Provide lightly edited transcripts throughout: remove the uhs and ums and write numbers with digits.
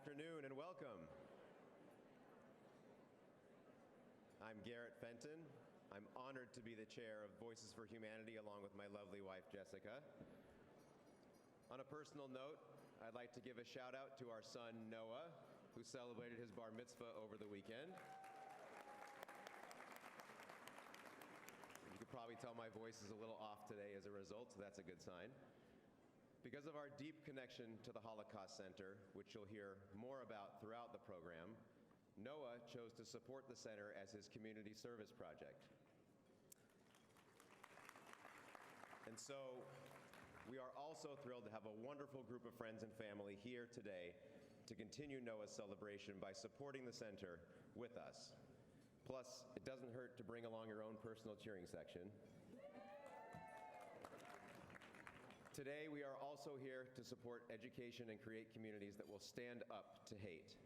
afternoon and welcome. I'm Garrett Fenton. I'm honored to be the chair of Voices for Humanity along with my lovely wife, Jessica. On a personal note, I'd like to give a shout out to our son, Noah, who celebrated his bar mitzvah over the weekend. You could probably tell my voice is a little off today as a result, so that's a good sign. Because of our deep connection to the Holocaust Center, which you'll hear more about throughout the program, Noah chose to support the center as his community service project. And so we are also thrilled to have a wonderful group of friends and family here today to continue Noah's celebration by supporting the center with us. Plus, it doesn't hurt to bring along your own personal cheering section. Today, we are also here to support education and create communities that will stand up to hate.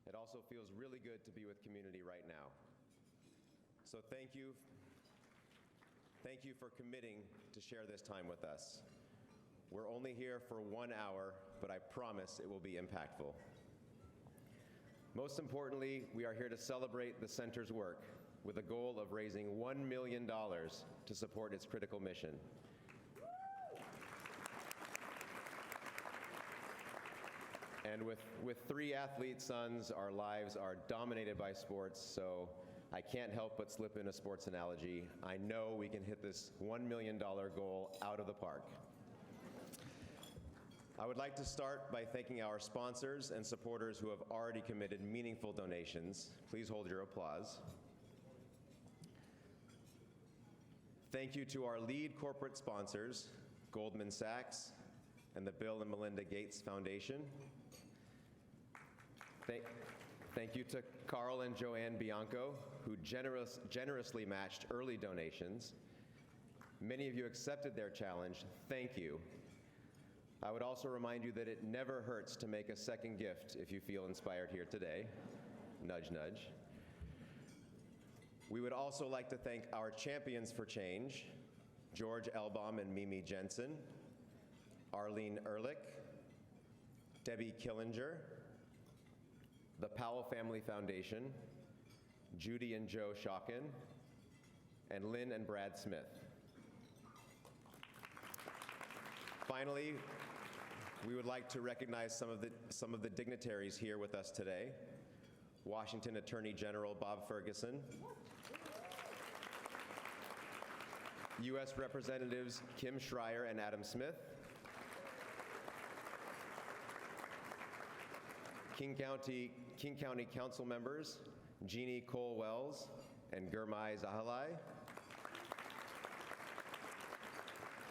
It also feels really good to be with community right now. So thank you. Thank you for committing to share this time with us. We're only here for 1 hour, but I promise it will be impactful. Most importantly, we are here to celebrate the center's work with a goal of raising $1 million to support its critical mission. And with 3 athlete sons, our lives are dominated by sports, so I can't help but slip in a sports analogy. I know we can hit this $1 million goal out of the park. I would like to start by thanking our sponsors and supporters who have already committed meaningful donations. Please hold your applause. Thank you to our lead corporate sponsors, Goldman Sachs and the Bill and Melinda Gates Foundation. Thank you to Carl and Joanne Bianco, who generously matched early donations. Many of you accepted their challenge. Thank you. I would also remind you that it never hurts to make a second gift if you feel inspired here today. Nudge, nudge. We would also like to thank our champions for change, George Elbaum and Mimi Jensen, Arlene Ehrlich, Debbie Killinger, the Powell Family Foundation, Judy and Joe Schocken, and Lynn and Brad Smith. Finally, we would like to recognize some of the dignitaries here with us today. Washington Attorney General Bob Ferguson, U.S. Representatives Kim Schreier and Adam Smith, King County Council members Jeannie Cole Wells and Gurmai Zahalai,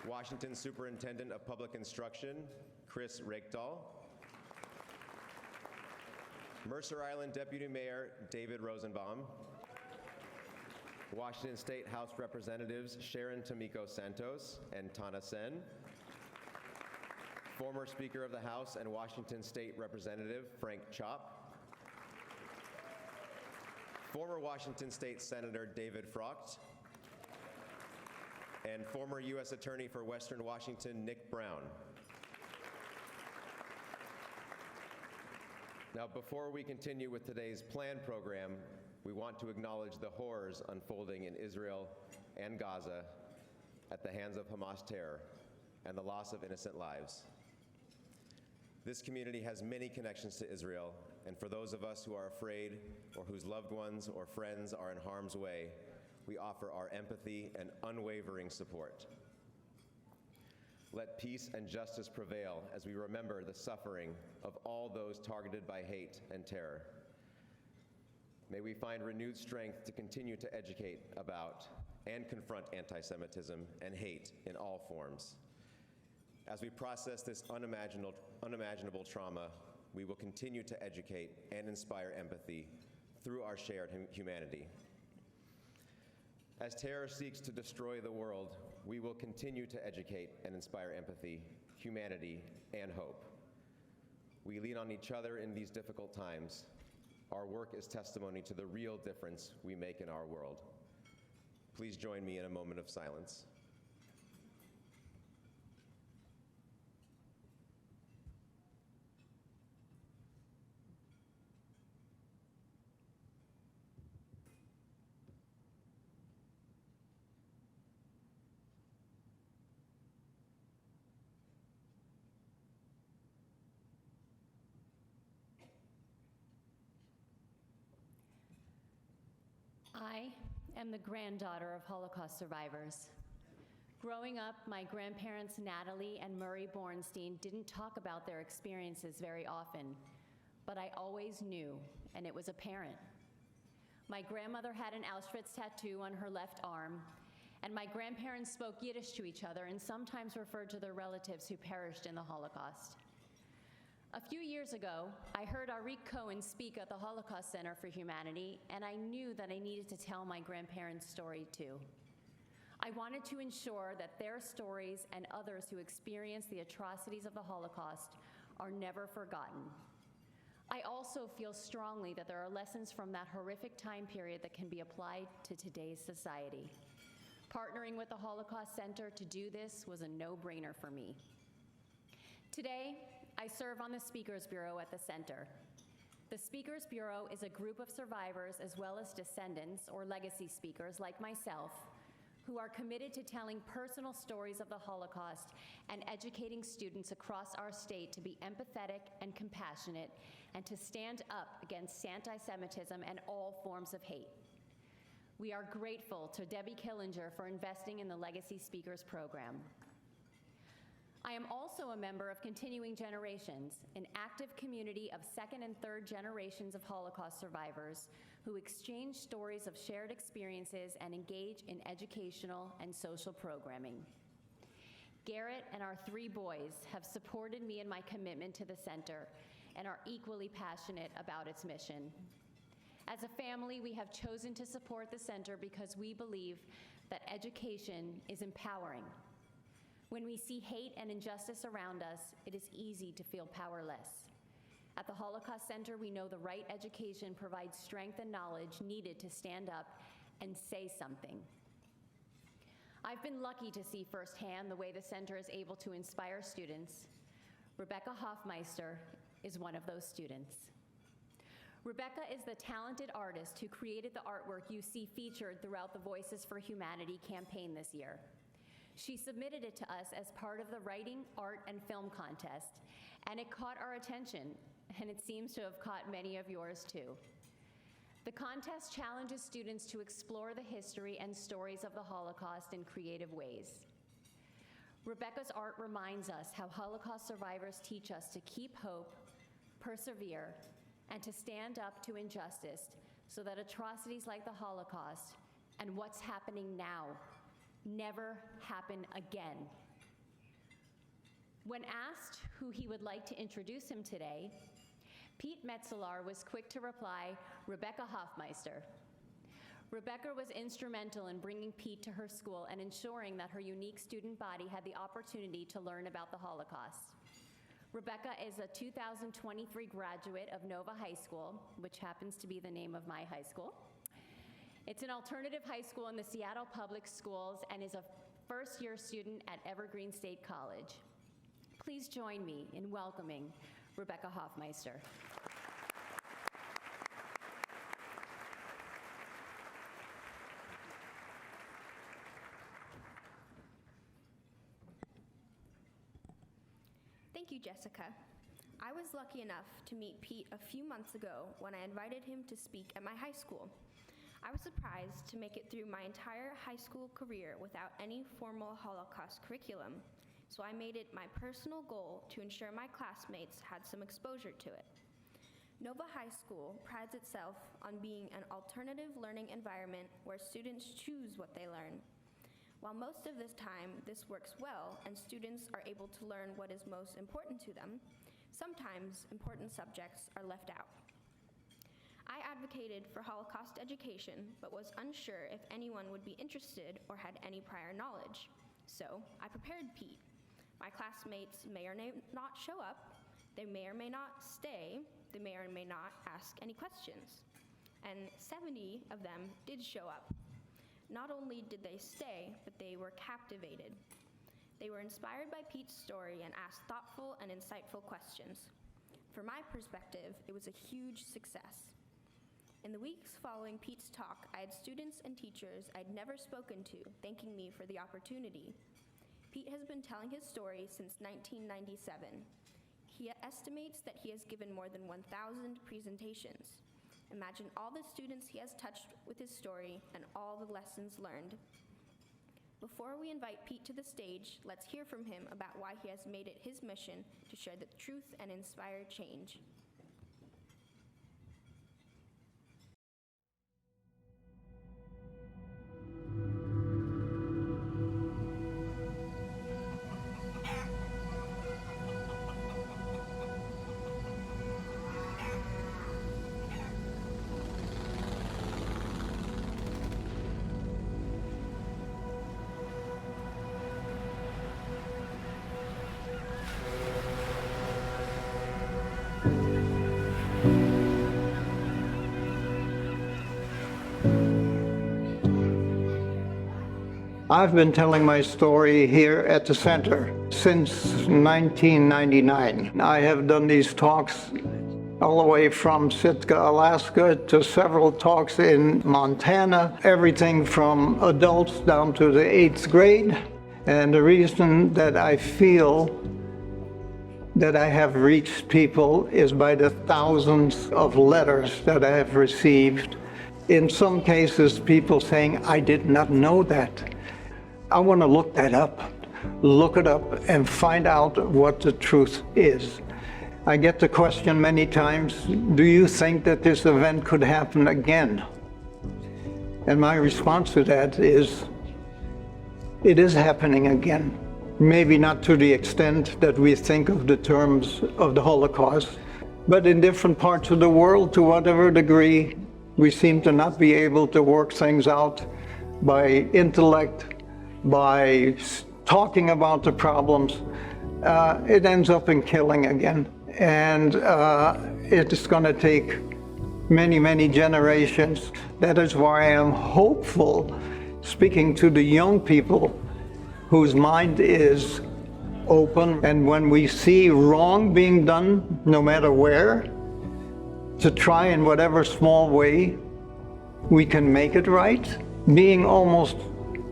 Washington Superintendent of Public Instruction Chris Rakedahl, Mercer Island Deputy Mayor David Rosenbaum, Washington State House Representatives Sharon Tomiko Santos and Tana Sen, former Speaker of the House and Washington State Representative Frank Chopp, former Washington State Senator David Frocht, and former U.S. Attorney for Western Washington Nick Brown. Now, before we continue with today's planned program, we want to acknowledge the horrors unfolding in Israel and Gaza at the hands of Hamas terror and the loss of innocent lives. This community has many connections to Israel, and for those of us who are afraid or whose loved ones or friends are in harm's way, we offer our empathy and unwavering support. Let peace and justice prevail as we remember the suffering of all those targeted by hate and terror. May we find renewed strength to continue to educate about and confront anti-Semitism and hate in all forms. As we process this unimaginable trauma, we will continue to educate and inspire empathy through our shared humanity. As terror seeks to destroy the world, we will continue to educate and inspire empathy, humanity, and hope. We lean on each other in these difficult times. Our work is testimony to the real difference we make in our world. Please join me in a moment of silence. am the granddaughter of Holocaust survivors. Growing up, my grandparents Natalie and Murray Bornstein didn't talk about their experiences very often, but I always knew, and it was apparent. My grandmother had an Auschwitz tattoo on her left arm, and my grandparents spoke Yiddish to each other and sometimes referred to their relatives who perished in the Holocaust. A few years ago, I heard Arik Cohen speak at the Holocaust Center for Humanity, and I knew that I needed to tell my grandparents' story too. I wanted to ensure that their stories and others who experienced the atrocities of the Holocaust are never forgotten. I also feel strongly that there are lessons from that horrific time period that can be applied to today's society. Partnering with the Holocaust Center to do this was a no-brainer for me. Today, I serve on the Speakers Bureau at the center. The Speakers Bureau is a group of survivors as well as descendants or legacy speakers like myself who are committed to telling personal stories of the Holocaust and educating students across our state to be empathetic and compassionate and to stand up against anti-Semitism and all forms of hate. We are grateful to Debbie Killinger for investing in the Legacy Speakers program. I am also a member of Continuing Generations, an active community of second and third generations of Holocaust survivors who exchange stories of shared experiences and engage in educational and social programming. Garrett and our 3 boys have supported me in my commitment to the center and are equally passionate about its mission. As a family, we have chosen to support the center because we believe that education is empowering. When we see hate and injustice around us, it is easy to feel powerless. At the Holocaust Center, we know the right education provides strength and knowledge needed to stand up and say something. I've been lucky to see firsthand the way the center is able to inspire students. Rebecca Hoffmeister is one of those students. Rebecca is the talented artist who created the artwork you see featured throughout the Voices for Humanity campaign this year. She submitted it to us as part of the Writing, Art, and Film contest, and it caught our attention, and it seems to have caught many of yours too. The contest challenges students to explore the history and stories of the Holocaust in creative ways. Rebecca's art reminds us how Holocaust survivors teach us to keep hope, persevere, and to stand up to injustice so that atrocities like the Holocaust and what's happening now never happen again. When asked who he would like to introduce him today, Pete Metzelar was quick to reply, Rebecca Hoffmeister. Rebecca was instrumental in bringing Pete to her school and ensuring that her unique student body had the opportunity to learn about the Holocaust. Rebecca is a 2023 graduate of Nova High School, which happens to be the name of my high school. It's an alternative high school in the Seattle Public Schools and is a first-year student at Evergreen State College. Please join me in welcoming Rebecca Hoffmeister. Thank you, Jessica. I was lucky enough to meet Pete a few months ago when I invited him to speak at my high school. I was surprised to make it through my entire high school career without any formal Holocaust curriculum, so I made it my personal goal to ensure my classmates had some exposure to it. Nova High School prides itself on being an alternative learning environment where students choose what they learn. While most of this time this works well and students are able to learn what is most important to them, sometimes important subjects are left out. I advocated for Holocaust education, but was unsure if anyone would be interested or had any prior knowledge. So I prepared Pete. My classmates may or may not show up, they may or may not stay, they may or may not ask any questions. And 70 of them did show up. Not only did they stay, but they were captivated. They were inspired by Pete's story and asked thoughtful and insightful questions. From my perspective, it was a huge success. In the weeks following Pete's talk, I had students and teachers I'd never spoken to thanking me for the opportunity. Pete has been telling his story since 1997. He estimates that he has given more than 1,000 presentations. Imagine all the students he has touched with his story and all the lessons learned. Before we invite Pete to the stage, let's hear from him about why he has made it his mission to share the truth and inspire change. I've been telling my story here at the center since 1999. I have done these talks all the way from Sitka, Alaska, to several talks in Montana, everything from adults down to the 8th grade. And the reason that I feel that I have reached people is by the thousands of letters that I have received. In some cases, people saying, I did not know that. I want to look that up, look it up, and find out what the truth is. I get the question many times, do you think that this event could happen again? And my response to that is, it is happening again. Maybe not to the extent that we think of the terms of the Holocaust, but in different parts of the world, to whatever degree we seem to not be able to work things out by intellect, by talking about the problems, it ends up in killing again. And it's going to take many, many generations. That is why I am hopeful, speaking to the young people whose mind is open. And when we see wrong being done, no matter where, to try in whatever small way we can make it right. Being almost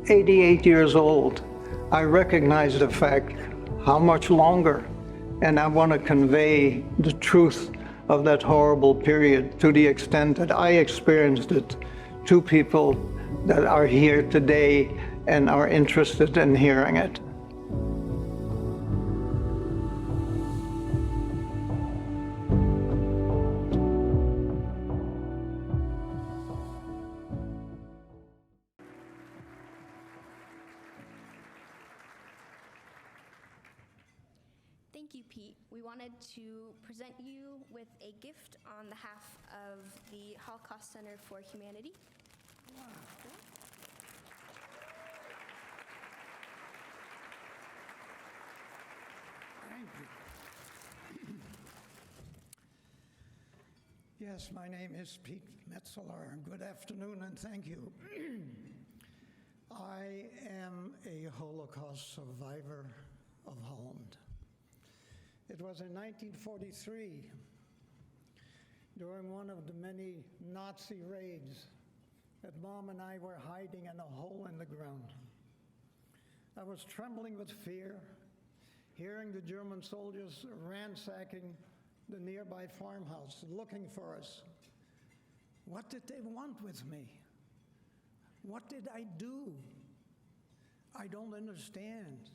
88 years old, I recognize the fact how much longer, and I want to convey the truth of that horrible period to the extent that I experienced it to people that are here today and are interested in hearing it. Thank you, Pete. We wanted to present you with a gift on behalf of the Holocaust Center for Humanity. Thank you. Yes, my name is Pete Metzler. Good afternoon and thank you. I am a Holocaust survivor of Holland. It was in 1943, during one of the many Nazi raids, that Mom and I were hiding in a hole in the ground. I was trembling with fear, hearing the German soldiers ransacking the nearby farmhouse, looking for us. What did they want with me? What did I do? I don't understand.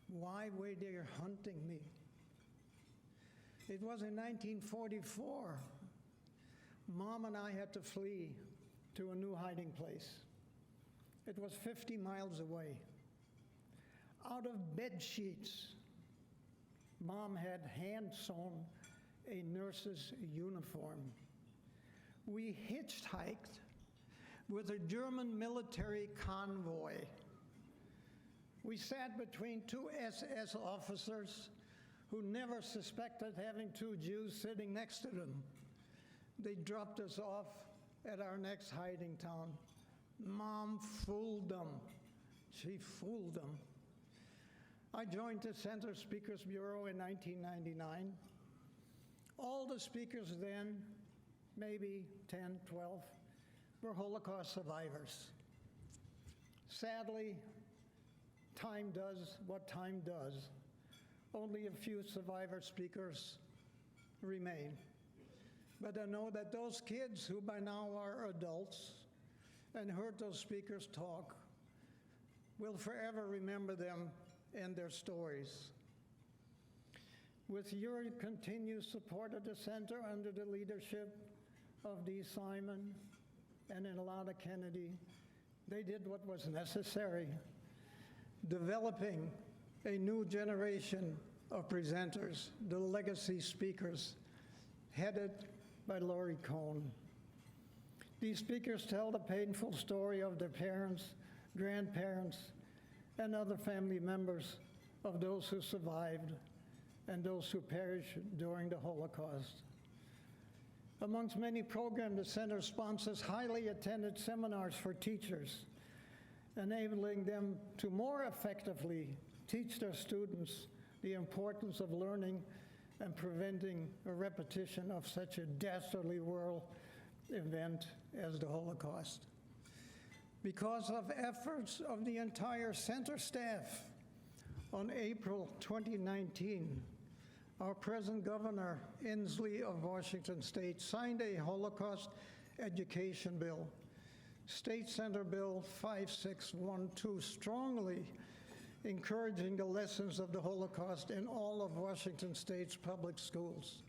Why were they hunting me? It was in 1944. Mom and I had to flee to a new hiding place. It was 50 miles away. Out of bed sheets, Mom had hand-sewn a nurse's uniform. We hitchhiked with a German military convoy. We sat between two SS officers who never suspected having two Jews sitting next to them. They dropped us off at our next hiding town. Mom fooled them. She fooled them. I joined the Center Speakers Bureau in 1999. All the speakers then, maybe 10, 12, were Holocaust survivors. Sadly, time does what time does. Only a few survivor speakers remain. But I know that those kids who by now are adults and heard those speakers talk will forever remember them and their stories. With your continued support of the center under the leadership of Dee Simon and Ilana Kennedy, they did what was necessary, developing a new generation of presenters, the legacy speakers, headed by Laurie Cohn. These speakers tell the painful story of their parents, grandparents, and other family members of those who survived and those who perished during the Holocaust. Amongst many programs, the center sponsors highly attended seminars for teachers, enabling them to more effectively teach their students the importance of learning and preventing a repetition of such a dastardly world event as the Holocaust. Because of efforts of the entire center staff, on April 2019, our present Governor Inslee of Washington State signed a Holocaust education bill, State Center Bill 5612, strongly encouraging the lessons of the Holocaust in all of Washington State's public schools.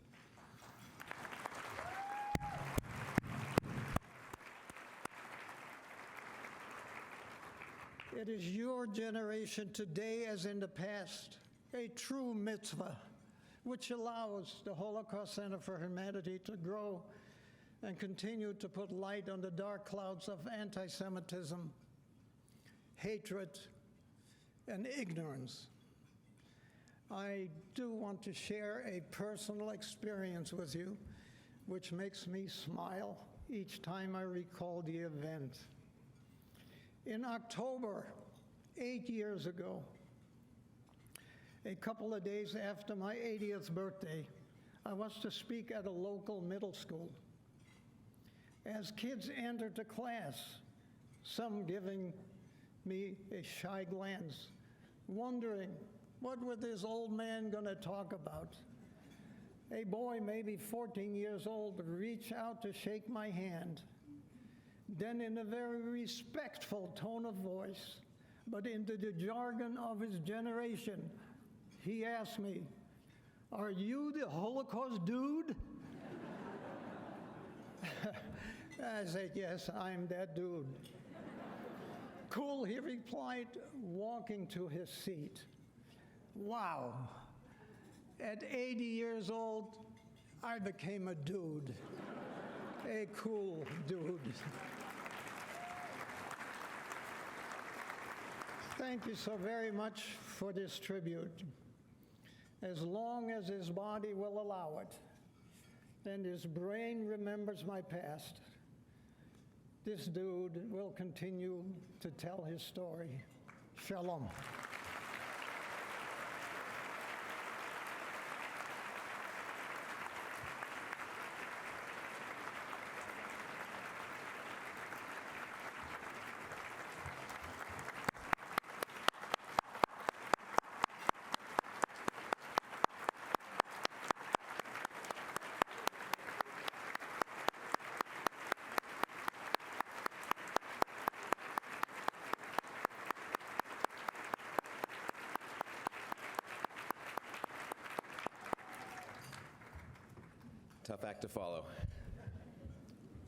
It is your generation today, as in the past, a true mitzvah, which allows the Holocaust Center for Humanity to grow and continue to put light on the dark clouds of anti-Semitism, hatred, and ignorance. I do want to share a personal experience with you, which makes me smile each time I recall the event. In October, 8 years ago, a couple of days after my 80th birthday, I was to speak at a local middle school. As kids entered the class, some giving me a shy glance, wondering what was this old man going to talk about. A boy, maybe 14 years old, reached out to shake my hand. Then in a very respectful tone of voice, but into the jargon of his generation, he asked me, "Are you the Holocaust dude?" I said, "Yes, I'm that dude." "Cool," he replied, walking to his seat. Wow. At 80 years old, I became a dude. A cool dude. Thank you so very much for this tribute. As long as his body will allow it, and his brain remembers my past, this dude will continue to tell his story. Shalom. Tough act to follow.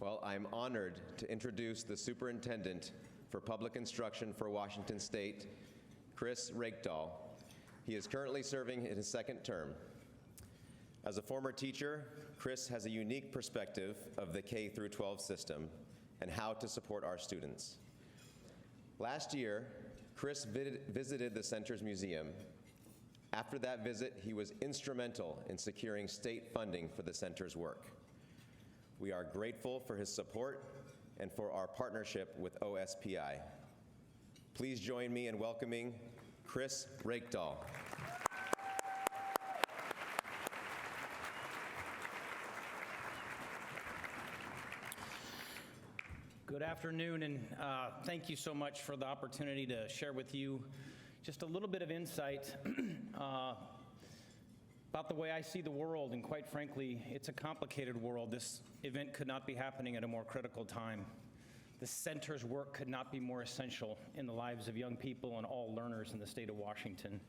Well, I'm honored to introduce the Superintendent for Public Instruction for Washington State, Chris Rakedahl. He is currently serving in his second term. As a former teacher, Chris has a unique perspective of the K through 12 system and how to support our students. Last year, Chris visited the center's museum. After that visit, he was instrumental in securing state funding for the center's work. We are grateful for his support and for our partnership with OSPI. Please join me in welcoming Chris Rakedahl. Good afternoon, and thank you so much for the opportunity to share with you just a little bit of insight about the way I see the world, and quite frankly, it's a complicated world. This event could not be happening at a more critical time. The center's work could not be more essential in the lives of young people and all learners in the state of Washington.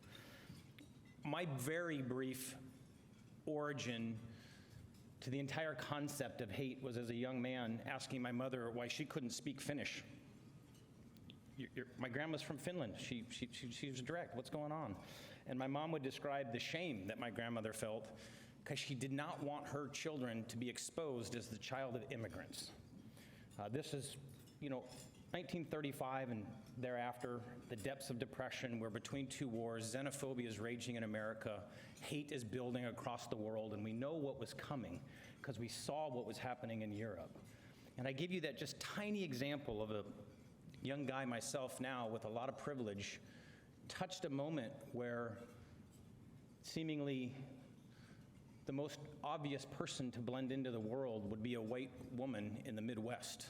My very brief origin to the entire concept of hate was as a young man asking my mother why she couldn't speak Finnish. My grandma's from Finland. She was direct. What's going on? And my mom would describe the shame that my grandmother felt because she did not want her children to be exposed as the child of immigrants. This is, 1935 and thereafter, the depths of depression. We're between two wars. Xenophobia is raging in America. Hate is building across the world, and we know what was coming because we saw what was happening in Europe. And I give you that just tiny example of a young guy myself now with a lot of privilege, touched a moment where seemingly the most obvious person to blend into the world would be a white woman in the Midwest.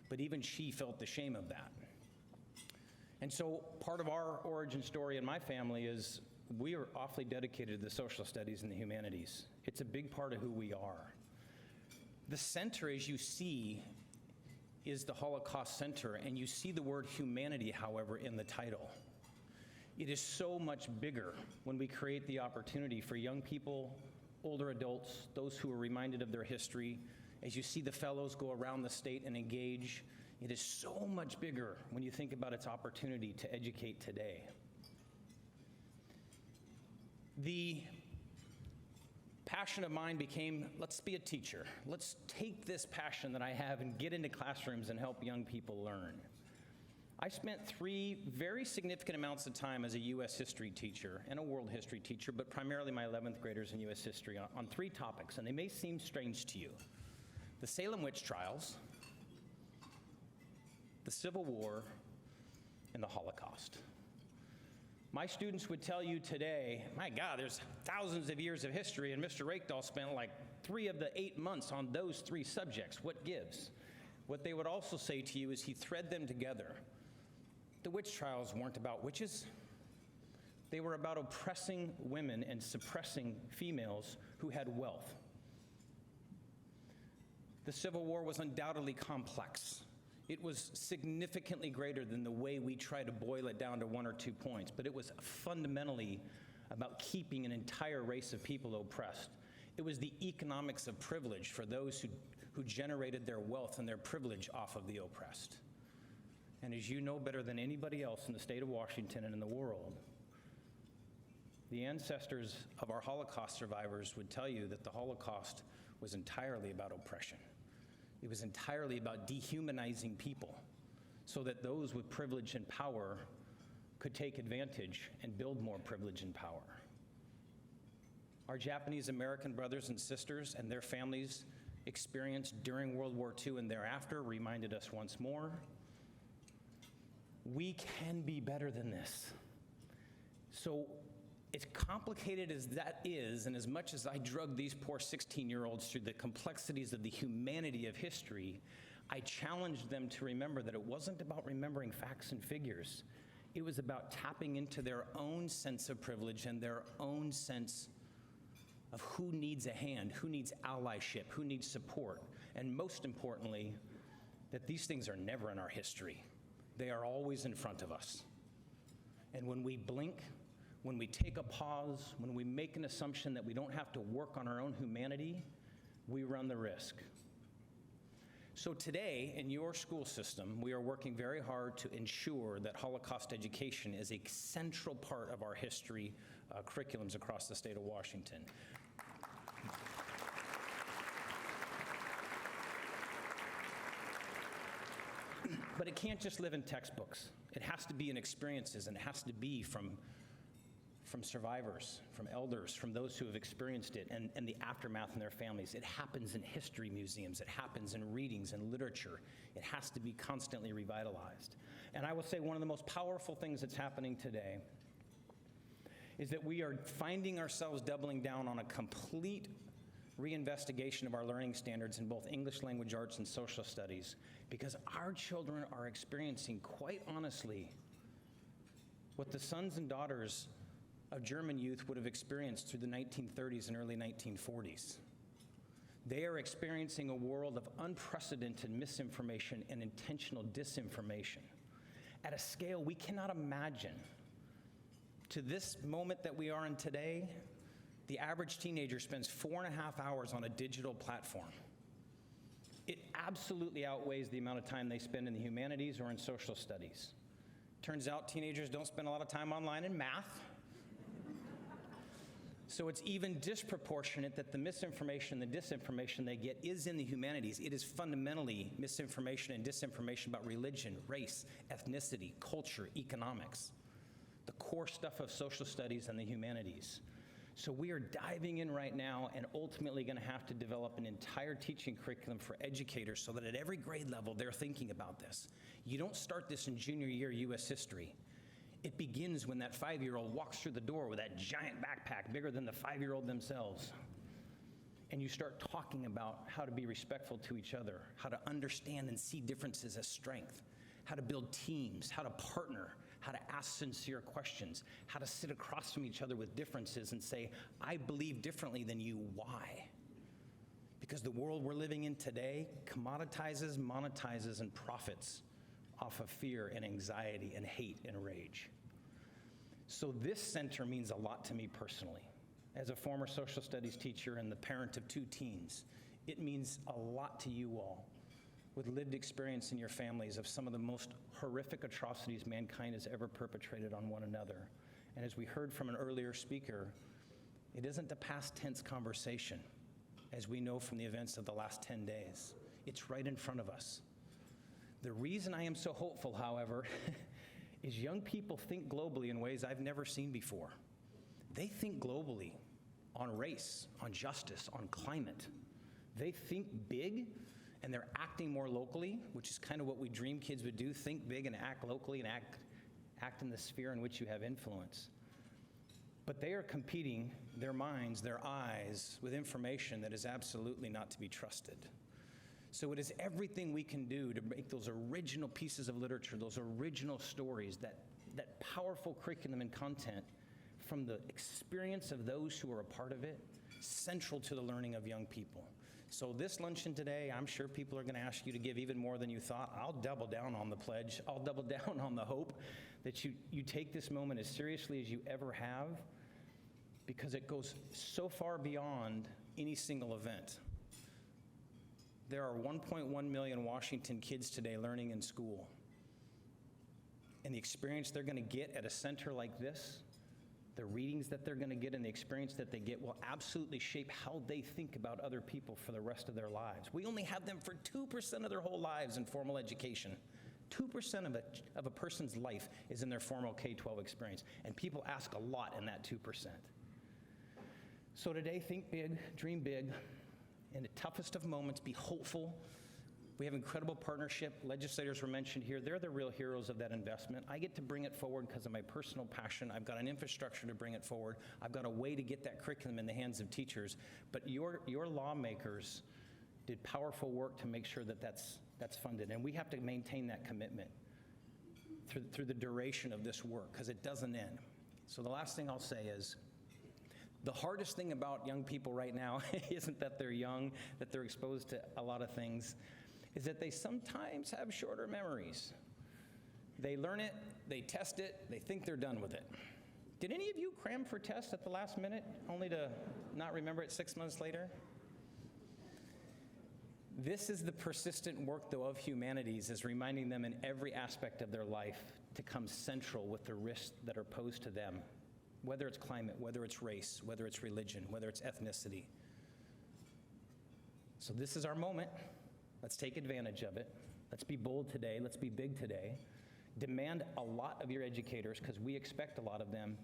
But even she felt the shame of that. And so part of our origin story in my family is we are awfully dedicated to the social studies and the humanities. It's a big part of who we are. The center, as you see, is the Holocaust Center, and you see the word humanity, however, in the title. It is so much bigger when we create the opportunity for young people, older adults, those who are reminded of their history. As you see the fellows go around the state and engage, it is so much bigger when you think about its opportunity to educate today. The passion of mine became, let's be a teacher. Let's take this passion that I have and get into classrooms and help young people learn. I spent 3 very significant amounts of time as a U.S. history teacher and a world history teacher, but primarily my 11th graders in U.S. history on 3 topics, and they may seem strange to you. The Salem witch trials, the Civil War, and the Holocaust. My students would tell you today, my God, there's thousands of years of history, and Mr. Rakedahl spent like 3 of the 8 months on those 3 subjects. What gives? What they would also say to you is he thread them together. The witch trials weren't about witches. They were about oppressing women and suppressing females who had wealth. The Civil War was undoubtedly complex. It was significantly greater than the way we try to boil it down to 1 or 2 points, but it was fundamentally about keeping an entire race of people oppressed. It was the economics of privilege for those who generated their wealth and their privilege off of the oppressed. And as you know better than anybody else in the state of Washington and in the world, the ancestors of our Holocaust survivors would tell you that the Holocaust was entirely about oppression. It was entirely about dehumanizing people so that those with privilege and power could take advantage and build more privilege and power. Our Japanese American brothers and sisters and their families experienced during World War II and thereafter reminded us once more, we can be better than this. So as complicated as that is, and as much as I drug these poor 16-year-olds through the complexities of the humanity of history, I challenged them to remember that it wasn't about remembering facts and figures. It was about tapping into their own sense of privilege and their own sense of who needs a hand, who needs allyship, who needs support, and most importantly, that these things are never in our history. They are always in front of us. And when we blink, when we take a pause, when we make an assumption that we don't have to work on our own humanity, we run the risk. So today, in your school system, we are working very hard to ensure that Holocaust education is a central part of our history curriculums across the state of Washington. But it can't just live in textbooks. It has to be in experiences, and it has to be from survivors, from elders, from those who have experienced it, and the aftermath in their families. It happens in history museums. It happens in readings and literature. It has to be constantly revitalized. And I will say one of the most powerful things that's happening today is that we are finding ourselves doubling down on a complete reinvestigation of our learning standards in both English language arts and social studies, because our children are experiencing, quite honestly, what the sons and daughters of German youth would have experienced through the 1930s and early 1940s. They are experiencing a world of unprecedented misinformation and intentional disinformation at a scale we cannot imagine. To this moment that we are in today, the average teenager spends 4.5 hours on a digital platform. It absolutely outweighs the amount of time they spend in the humanities or in social studies. Turns out teenagers don't spend a lot of time online in math. So it's even disproportionate that the misinformation, the disinformation they get is in the humanities. It is fundamentally misinformation and disinformation about religion, race, ethnicity, culture, economics, the core stuff of social studies and the humanities. So we are diving in right now and ultimately going to have to develop an entire teaching curriculum for educators so that at every grade level they're thinking about this. You don't start this in junior year U.S. history. It begins when that 5-year-old walks through the door with that giant backpack bigger than the 5-year-old themselves. And you start talking about how to be respectful to each other, how to understand and see differences as strength, how to build teams, how to partner, how to ask sincere questions, how to sit across from each other with differences and say, I believe differently than you, why? Because the world we're living in today commoditizes, monetizes, and profits off of fear and anxiety and hate and rage. So this center means a lot to me personally. As a former social studies teacher and the parent of 2 teens, it means a lot to you all with lived experience in your families of some of the most horrific atrocities mankind has ever perpetrated on one another. And as we heard from an earlier speaker, it isn't a past tense conversation, as we know from the events of the last 10 days. It's right in front of us. The reason I am so hopeful, however, is young people think globally in ways I've never seen before. They think globally on race, on justice, on climate. They think big, and they're acting more locally, which is kind of what we dream kids would do, think big and act locally and act in the sphere in which you have influence. But they are competing their minds, their eyes, with information that is absolutely not to be trusted. So it is everything we can do to make those original pieces of literature, those original stories, that powerful curriculum and content from the experience of those who are a part of it, central to the learning of young people. So this luncheon today, I'm sure people are going to ask you to give even more than you thought. I'll double down on the pledge. I'll double down on the hope that you take this moment as seriously as you ever have, because it goes so far beyond any single event. There are 1.1 million Washington kids today learning in school. And the experience they're going to get at a center like this, the readings that they're going to get and the experience that they get will absolutely shape how they think about other people for the rest of their lives. We only have them for 2% of their whole lives in formal education. 2% of a person's life is in their formal K-12 experience. And people ask a lot in that 2%. So today, think big, dream big. In the toughest of moments, be hopeful. We have incredible partnership. Legislators were mentioned here. They're the real heroes of that investment. I get to bring it forward because of my personal passion. I've got an infrastructure to bring it forward. I've got a way to get that curriculum in the hands of teachers. But your lawmakers did powerful work to make sure that that's funded. And we have to maintain that commitment through the duration of this work, because it doesn't end. So the last thing I'll say is, the hardest thing about young people right now isn't that they're young, that they're exposed to a lot of things, is that they sometimes have shorter memories. They learn it, they test it, they think they're done with it. Did any of you cram for tests at the last minute, only to not remember it 6 months later? This is the persistent work, though, of humanities, is reminding them in every aspect of their life to come central with the risks that are posed to them. Whether it's climate, whether it's race, whether it's religion, whether it's ethnicity. So this is our moment. Let's take advantage of it. Let's be bold today. Let's be big today. Demand a lot of your educators, because we expect a lot of them,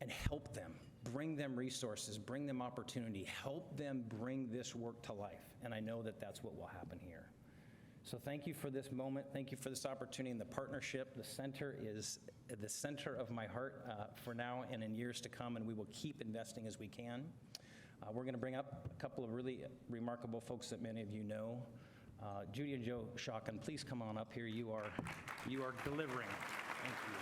and help them. Bring them resources, bring them opportunity, help them bring this work to life. And I know that that's what will happen here. So thank you for this moment. Thank you for this opportunity and the partnership. The center is the center of my heart for now and in years to come, and we will keep investing as we can. We're going to bring up a couple of really remarkable folks that many of you know. Judy and Joe Shotgun, please come on up here. You are delivering. Thank you.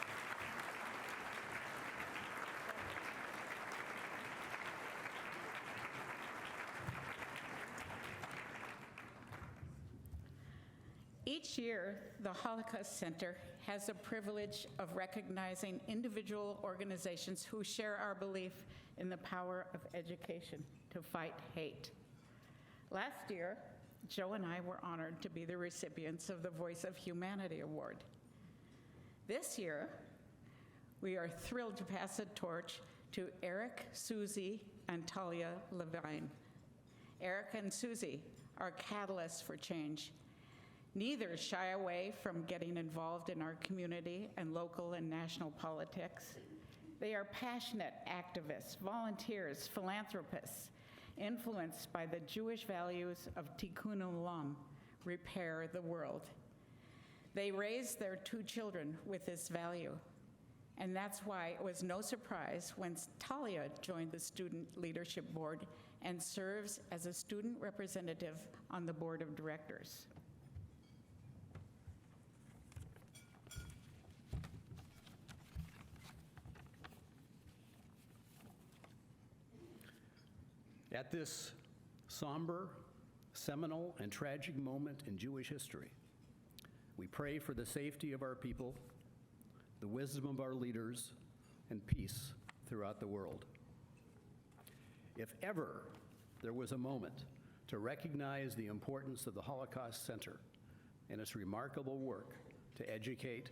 Each year, the Holocaust Center has the privilege of recognizing individual organizations who share our belief in the power of education to fight hate. Last year, Joe and I were honored to be the recipients of the Voice of Humanity Award. This year, we are thrilled to pass the torch to Eric, Susie, and Talia Levine. Eric and Susie are catalysts for change. Neither shy away from getting involved in our community and local and national politics. They are passionate activists, volunteers, philanthropists, influenced by the Jewish values of Tikkun Olam, repair the world. They raised their 2 children with this value, and that's why it was no surprise when Talia joined the Student Leadership Board and serves as a student representative on the board of directors. At this somber, seminal, and tragic moment in Jewish history, we pray for the safety of our people, the wisdom of our leaders, and peace throughout the world. If ever there was a moment to recognize the importance of the Holocaust Center and its remarkable work to educate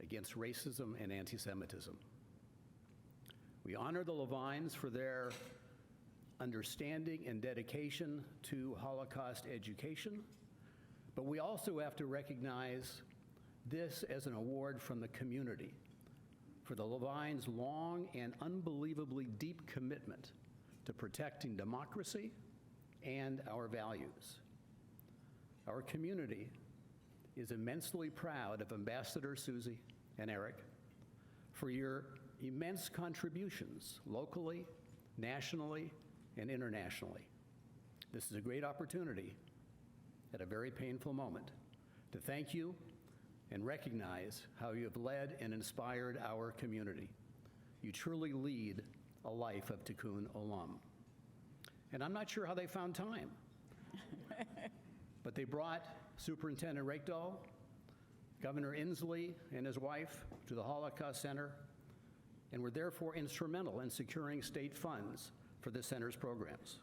against racism and anti-Semitism, we honor the Levines for their understanding and dedication to Holocaust education, but we also have to recognize this as an award from the community for the Levines' long and unbelievably deep commitment to protecting democracy and our values. Our community is immensely proud of Ambassador Susie and Eric for your immense contributions locally, nationally, and internationally. This is a great opportunity at a very painful moment to thank you and recognize how you have led and inspired our community. You truly lead a life of Tikkun Olam. And I'm not sure how they found time, but they brought Superintendent Reykdal, Governor Inslee and his wife to the Holocaust Center, and were therefore instrumental in securing state funds for the center's programs.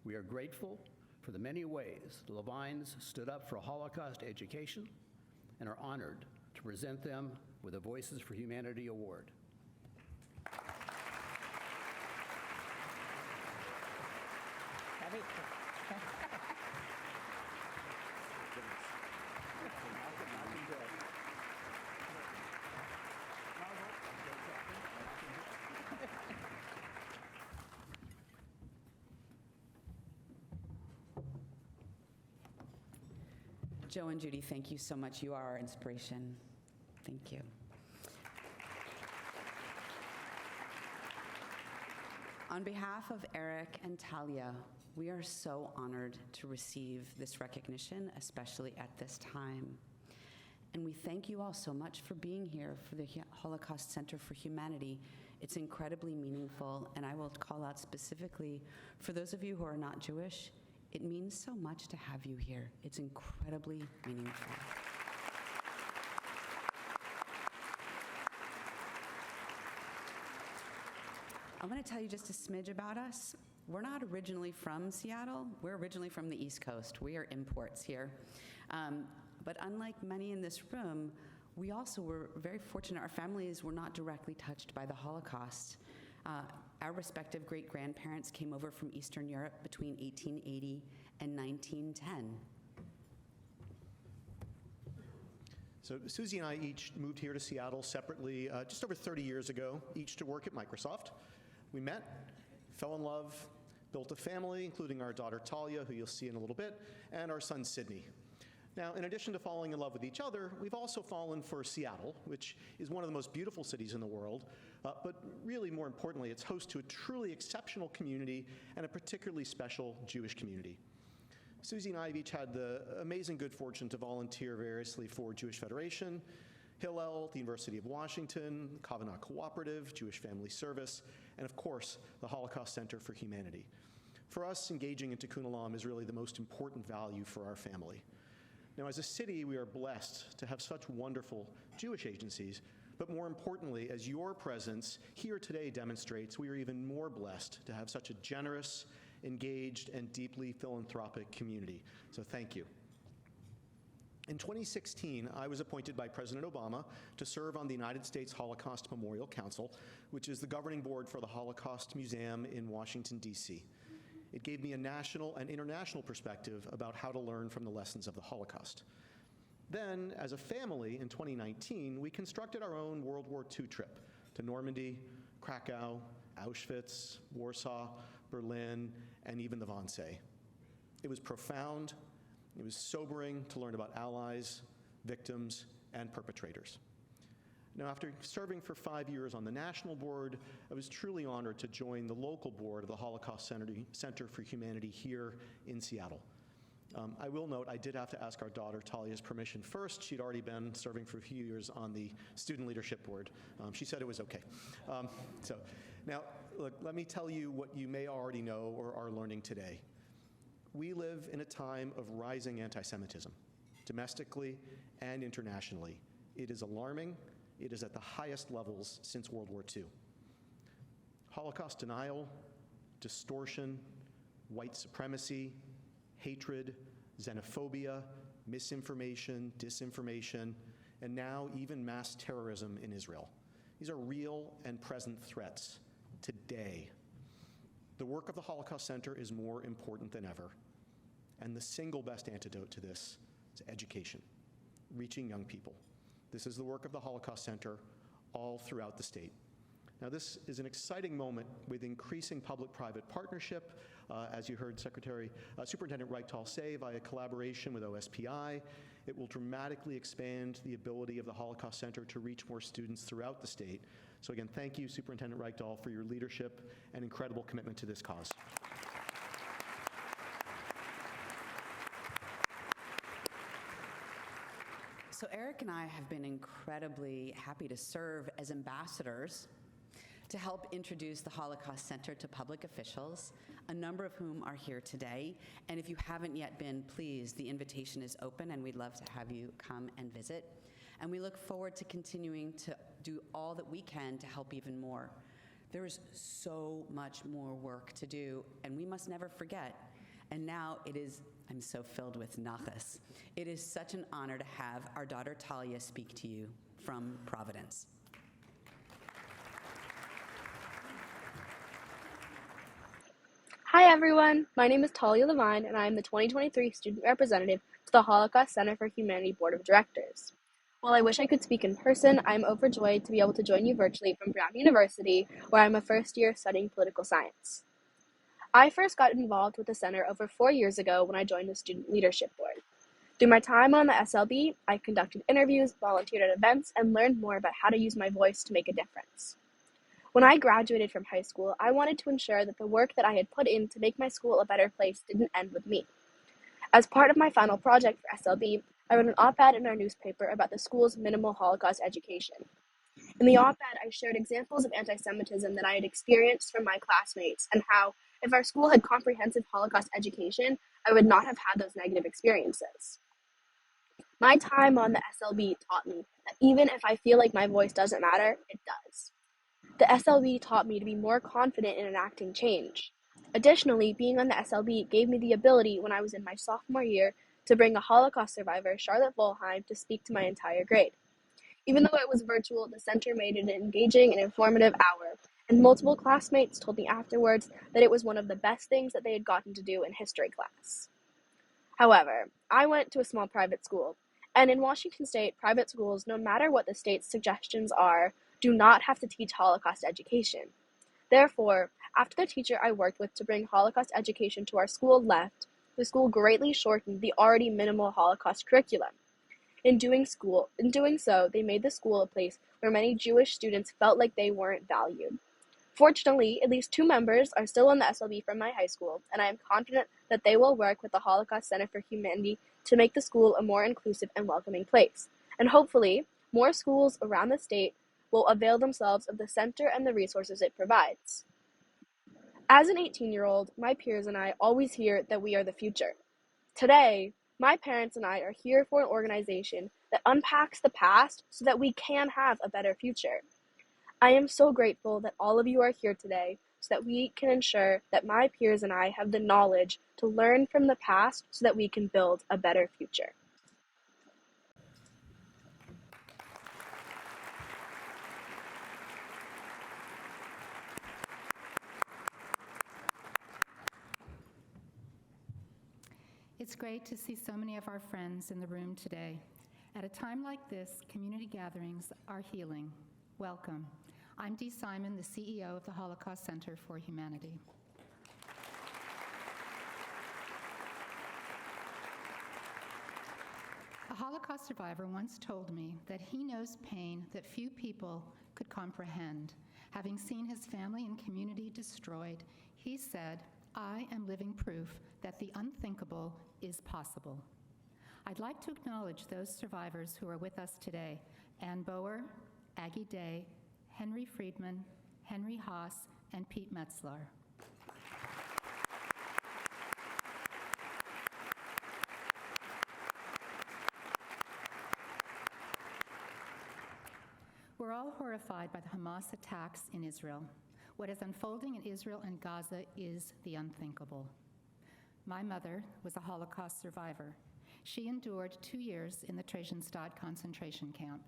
We are grateful for the many ways the Levines stood up for Holocaust education and are honored to present them with a Voices for Humanity Award. Joe and Judy, thank you so much. You are our inspiration. Thank you. On behalf of Eric and Talia, we are so honored to receive this recognition, especially at this time. And we thank you all so much for being here for the Holocaust Center for Humanity. It's incredibly meaningful, and I will call out specifically for those of you who are not Jewish, it means so much to have you here. It's incredibly meaningful. I'm going to tell you just a smidge about us. We're not originally from Seattle. We're originally from the East Coast. We are imports here. But unlike many in this room, we also were very fortunate. Our families were not directly touched by the Holocaust. Our respective great-grandparents came over from Eastern Europe between 1880 and 1910. So Susie and I each moved here to Seattle separately just over 30 years ago, each to work at Microsoft. We met, fell in love, built a family, including our daughter Talia, who you'll see in a little bit, and our son Sydney. Now, in addition to falling in love with each other, we've also fallen for Seattle, which is one of the most beautiful cities in the world, but really more importantly, it's host to a truly exceptional community and a particularly special Jewish community. Susie and I have each had the amazing good fortune to volunteer variously for Jewish Federation, Hillel, the University of Washington, Kavanagh Cooperative, Jewish Family Service, and of course, the Holocaust Center for Humanity. For us, engaging in Tikkun Olam is really the most important value for our family. Now, as a city, we are blessed to have such wonderful Jewish agencies, but more importantly, as your presence here today demonstrates, we are even more blessed to have such a generous, engaged, and deeply philanthropic community. So thank you. In 2016, I was appointed by President Obama to serve on the United States Holocaust Memorial Council, which is the governing board for the Holocaust Museum in Washington, D.C. It gave me a national and international perspective about how to learn from the lessons of the Holocaust. Then, as a family, in 2019, we constructed our own World War II trip to Normandy, Krakow, Auschwitz, Warsaw, Berlin, and even the Wannsee. It was profound. It was sobering to learn about allies, victims, and perpetrators. Now, after serving for 5 years on the national board, I was truly honored to join the local board of the Holocaust Center for Humanity here in Seattle. I will note I did have to ask our daughter Talia's permission first. She'd already been serving for a few years on the student leadership board. She said it was okay. Now, look, let me tell you what you may already know or are learning today. We live in a time of rising anti-Semitism, domestically and internationally. It is alarming. It is at the highest levels since World War II. Holocaust denial, distortion, white supremacy, hatred, xenophobia, misinformation, disinformation, and now even mass terrorism in Israel. These are real and present threats today. The work of the Holocaust Center is more important than ever. And the single best antidote to this is education, reaching young people. This is the work of the Holocaust Center all throughout the state. Now, this is an exciting moment with increasing public-private partnership, as you heard Superintendent Reichtal say, via collaboration with OSPI. It will dramatically expand the ability of the Holocaust Center to reach more students throughout the state. So again, thank you, Superintendent Reichtal, for your leadership and incredible commitment to this cause. So Eric and I have been incredibly happy to serve as ambassadors to help introduce the Holocaust Center to public officials, a number of whom are here today. And if you haven't yet been, please, the invitation is open and we'd love to have you come and visit. And we look forward to continuing to do all that we can to help even more. There is so much more work to do, and we must never forget. And now I'm so filled with nachas. It is such an honor to have our daughter Talia speak to you from Providence. Hi everyone, my name is Talia Levine and I am the 2023 Student Representative to the Holocaust Center for Humanity Board of Directors. While I wish I could speak in person, I am overjoyed to be able to join you virtually from Brown University, where I'm a first year studying political science. I first got involved with the center over 4 years ago when I joined the Student Leadership Board. Through my time on the SLB, I conducted interviews, volunteered at events, and learned more about how to use my voice to make a difference. When I graduated from high school, I wanted to ensure that the work that I had put in to make my school a better place didn't end with me. As part of my final project for SLB, I wrote an op-ed in our newspaper about the school's minimal Holocaust education. In the op-ed, I shared examples of anti-Semitism that I had experienced from my classmates and how, if our school had comprehensive Holocaust education, I would not have had those negative experiences. My time on the SLB taught me that even if I feel like my voice doesn't matter, it does. The SLB taught me to be more confident in enacting change. Additionally, being on the SLB gave me the ability, when I was in my sophomore year, to bring a Holocaust survivor, Charlotte Volheim, to speak to my entire grade. Even though it was virtual, the center made it an engaging and informative hour, and multiple classmates told me afterwards that it was one of the best things that they had gotten to do in history class. However, I went to a small private school, and in Washington State, private schools, no matter what the state's suggestions are, do not have to teach Holocaust education. Therefore, after the teacher I worked with to bring Holocaust education to our school left, the school greatly shortened the already minimal Holocaust curriculum. In doing so, they made the school a place where many Jewish students felt like they weren't valued. Fortunately, at least 2 members are still in the SLB from my high school, and I am confident that they will work with the Holocaust Center for Humanity to make the school a more inclusive and welcoming place. And hopefully, more schools around the state will avail themselves of the center and the resources it provides. As an 18-year-old, my peers and I always hear that we are the future. Today, My parents and I are here for an organization that unpacks the past so that we can have a better future. I am so grateful that all of you are here today so that we can ensure that my peers and I have the knowledge to learn from the past so that we can build a better future. It's great to see so many of our friends in the room today. At a time like this, community gatherings are healing. Welcome. I'm Dee Simon, the CEO of the Holocaust Center for Humanity. A Holocaust survivor once told me that he knows pain that few people could comprehend. Having seen his family and community destroyed, he said, "I am living proof that the unthinkable is possible." I'd like to acknowledge those survivors who are with us today: Ann Bower, Aggie Day, Henry Friedman, Henry Haas, and Pete Metzler. We're all horrified by the Hamas attacks in Israel. What is unfolding in Israel and Gaza is the unthinkable. My mother was a Holocaust survivor. She endured 2 years in the Theresienstadt concentration camp.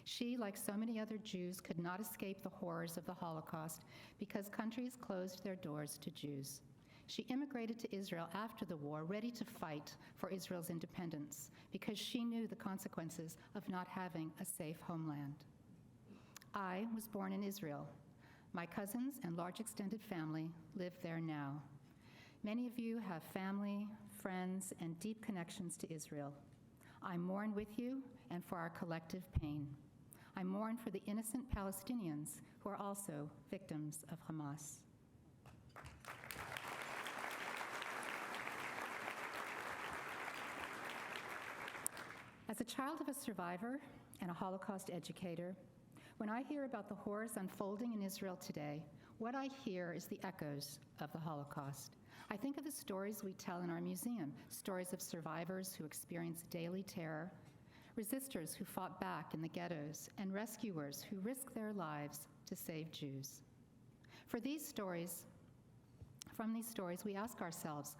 She, like so many other Jews, could not escape the horrors of the Holocaust because countries closed their doors to Jews. She immigrated to Israel after the war, ready to fight for Israel's independence because she knew the consequences of not having a safe homeland. I was born in Israel. My cousins and large extended family live there now. Many of you have family, friends, and deep connections to Israel. I mourn with you and for our collective pain. I mourn for the innocent Palestinians who are also victims of Hamas. As a child of a survivor and a Holocaust educator, when I hear about the horrors unfolding in Israel today, what I hear is the echoes of the Holocaust. I think of the stories we tell in our museum, stories of survivors who experienced daily terror, resistors who fought back in the ghettos, and rescuers who risked their lives to save Jews. From these stories, we ask ourselves,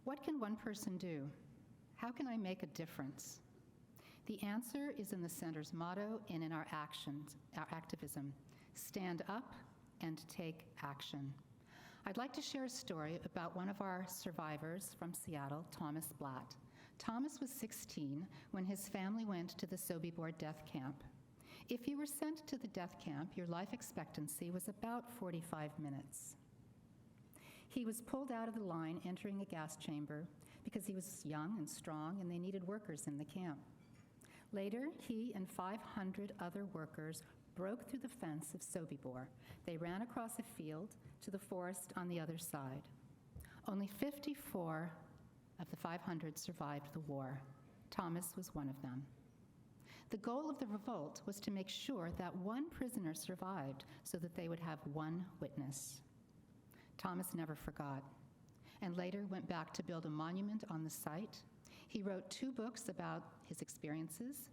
what can one person do? How can I make a difference? The answer is in the center's motto and in our actions, our activism: stand up and take action. I'd like to share a story about one of our survivors from Seattle, Thomas Blatt. Thomas was 16 when his family went to the Sobibor death camp. If you were sent to the death camp, your life expectancy was about 45 minutes. He was pulled out of the line entering a gas chamber because he was young and strong and they needed workers in the camp. Later, he and 500 other workers broke through the fence of Sobibor. They ran across a field to the forest on the other side. Only 54 of the 500 survived the war. Thomas was one of them. The goal of the revolt was to make sure that one prisoner survived so that they would have one witness. Thomas never forgot, and later went back to build a monument on the site. He wrote 2 books about his experiences.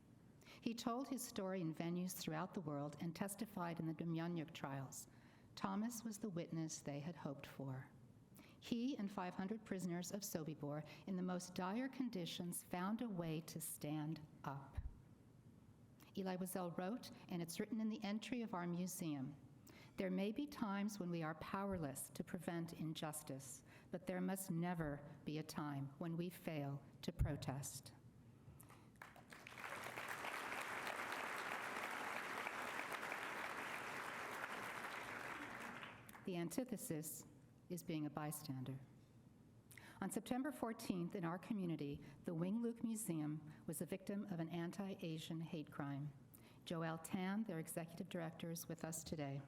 He told his story in venues throughout the world and testified in the Demjanjuk trials. Thomas was the witness they had hoped for. He and 500 prisoners of Sobibor, in the most dire conditions, found a way to stand up. Elie Wiesel wrote, and it's written in the entry of our museum, "There may be times when we are powerless to prevent injustice, but there must never be a time when we fail to protest." The antithesis is being a bystander. On September 14th, in our community, the Wing Luke Museum was a victim of an anti-Asian hate crime. Joelle Tan, their executive director, is with us today.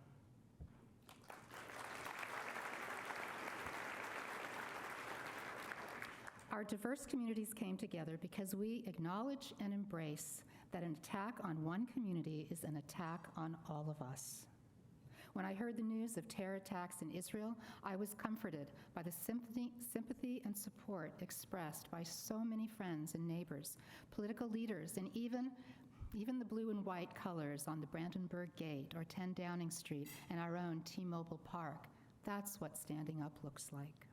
Our diverse communities came together because we acknowledge and embrace that an attack on one community is an attack on all of us. When I heard the news of terror attacks in Israel, I was comforted by the sympathy and support expressed by so many friends and neighbors, political leaders, and even the blue and white colors on the Brandenburg Gate or 10 Downing Street and our own T-Mobile Park. That's what standing up looks like.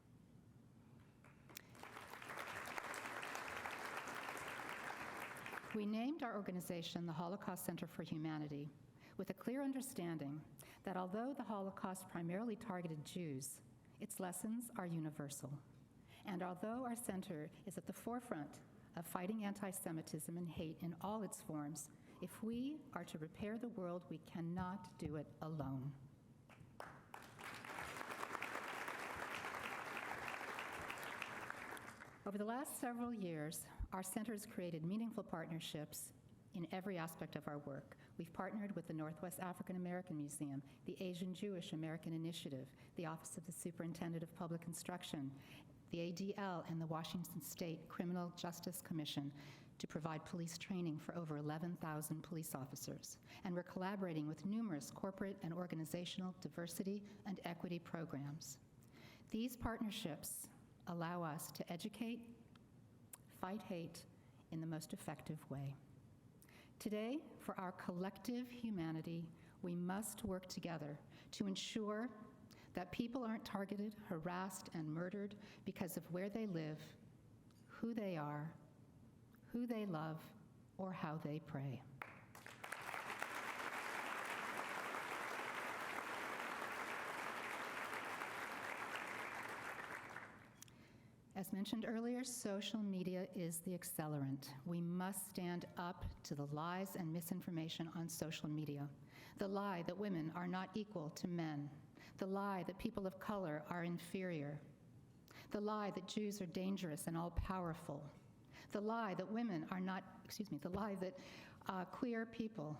We named our organization the Holocaust Center for Humanity with a clear understanding that although the Holocaust primarily targeted Jews, its lessons are universal. And although our center is at the forefront of fighting anti-Semitism and hate in all its forms, if we are to repair the world, we cannot do it alone. Over the last several years, our center has created meaningful partnerships in every aspect of our work. We've partnered with the Northwest African American Museum, the Asian Jewish American Initiative, the Office of the Superintendent of Public Instruction, the ADL, and the Washington State Criminal Justice Commission to provide police training for over 11,000 police officers. And we're collaborating with numerous corporate and organizational diversity and equity programs. These partnerships allow us to educate, fight hate in the most effective way. Today, for our collective humanity, we must work together to ensure that people aren't targeted, harassed, and murdered because of where they live, who they are, who they love, or how they pray. As mentioned earlier, social media is the accelerant. We must stand up to the lies and misinformation on social media. The lie that women are not equal to men. The lie that people of color are inferior. The lie that Jews are dangerous and all-powerful. The lie that queer people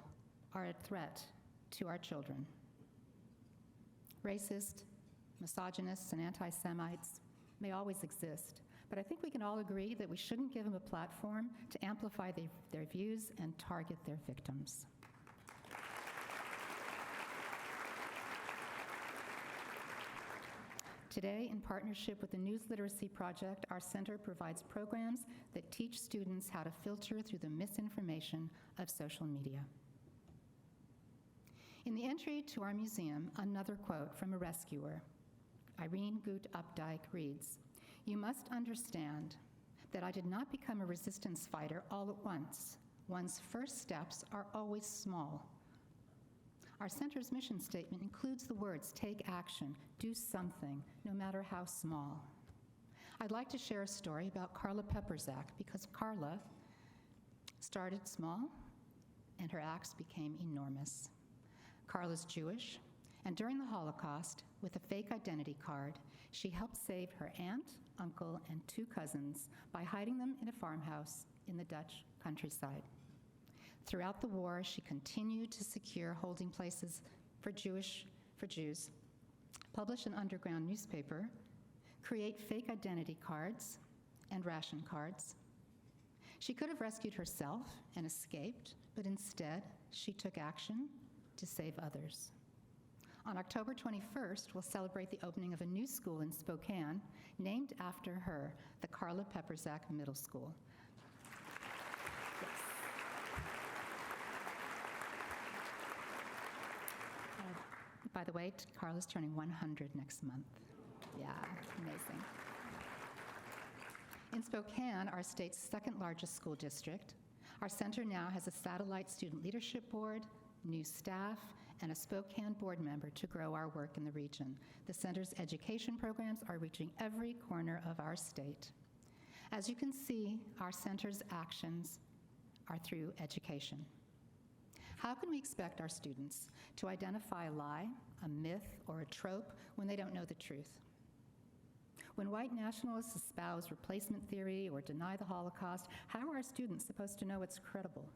are a threat to our children. Racist, misogynists, and anti-Semites may always exist, but I think we can all agree that we shouldn't give them a platform to amplify their views and target their victims. Today, in partnership with the News Literacy Project, our center provides programs that teach students how to filter through the misinformation of social media. In the entry to our museum, another quote from a rescuer, Irene Gut Updike, reads, "You must understand that I did not become a resistance fighter all at once. One's first steps are always small." Our center's mission statement includes the words, take action, do something, no matter how small. I'd like to share a story about Carla Pepperzak because Carla started small and her acts became enormous. Carla's Jewish, and during the Holocaust, with a fake identity card, she helped save her aunt, uncle, and 2 cousins by hiding them in a farmhouse in the Dutch countryside. Throughout the war, she continued to secure holding places for Jews, publish an underground newspaper, create fake identity cards and ration cards. She could have rescued herself and escaped, but instead, she took action to save others. On October 21st, we'll celebrate the opening of a new school in Spokane named after her, the Carla Pepperzak Middle School. Yes. By the way, Carla's turning 100 next month. Yeah, amazing. In Spokane, our state's second largest school district, our center now has a satellite student leadership board, new staff, and a Spokane board member to grow our work in the region. The center's education programs are reaching every corner of our state. As you can see, our center's actions are through education. How can we expect our students to identify a lie, a myth, or a trope when they don't know the truth? When white nationalists espouse replacement theory or deny the Holocaust, how are our students supposed to know what's credible?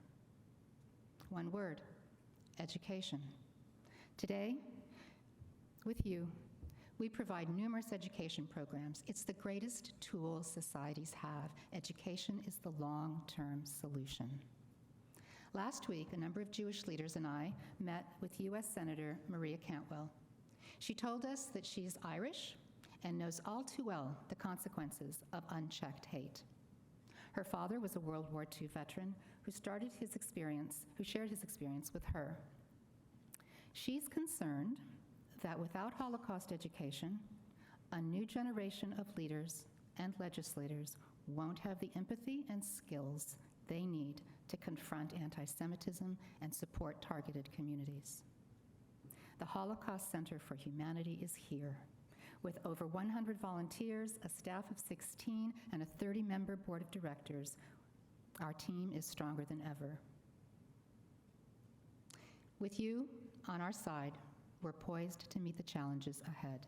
One word, education. Today, with you, we provide numerous education programs. It's the greatest tool societies have. Education is the long-term solution. Last week, a number of Jewish leaders and I met with U.S. Senator Maria Cantwell. She told us that she's Irish and knows all too well the consequences of unchecked hate. Her father was a World War II veteran who shared his experience with her. She's concerned that without Holocaust education, a new generation of leaders and legislators won't have the empathy and skills they need to confront anti-Semitism and support targeted communities. The Holocaust Center for Humanity is here. With over 100 volunteers, a staff of 16, and a 30-member board of directors, our team is stronger than ever. With you on our side, we're poised to meet the challenges ahead.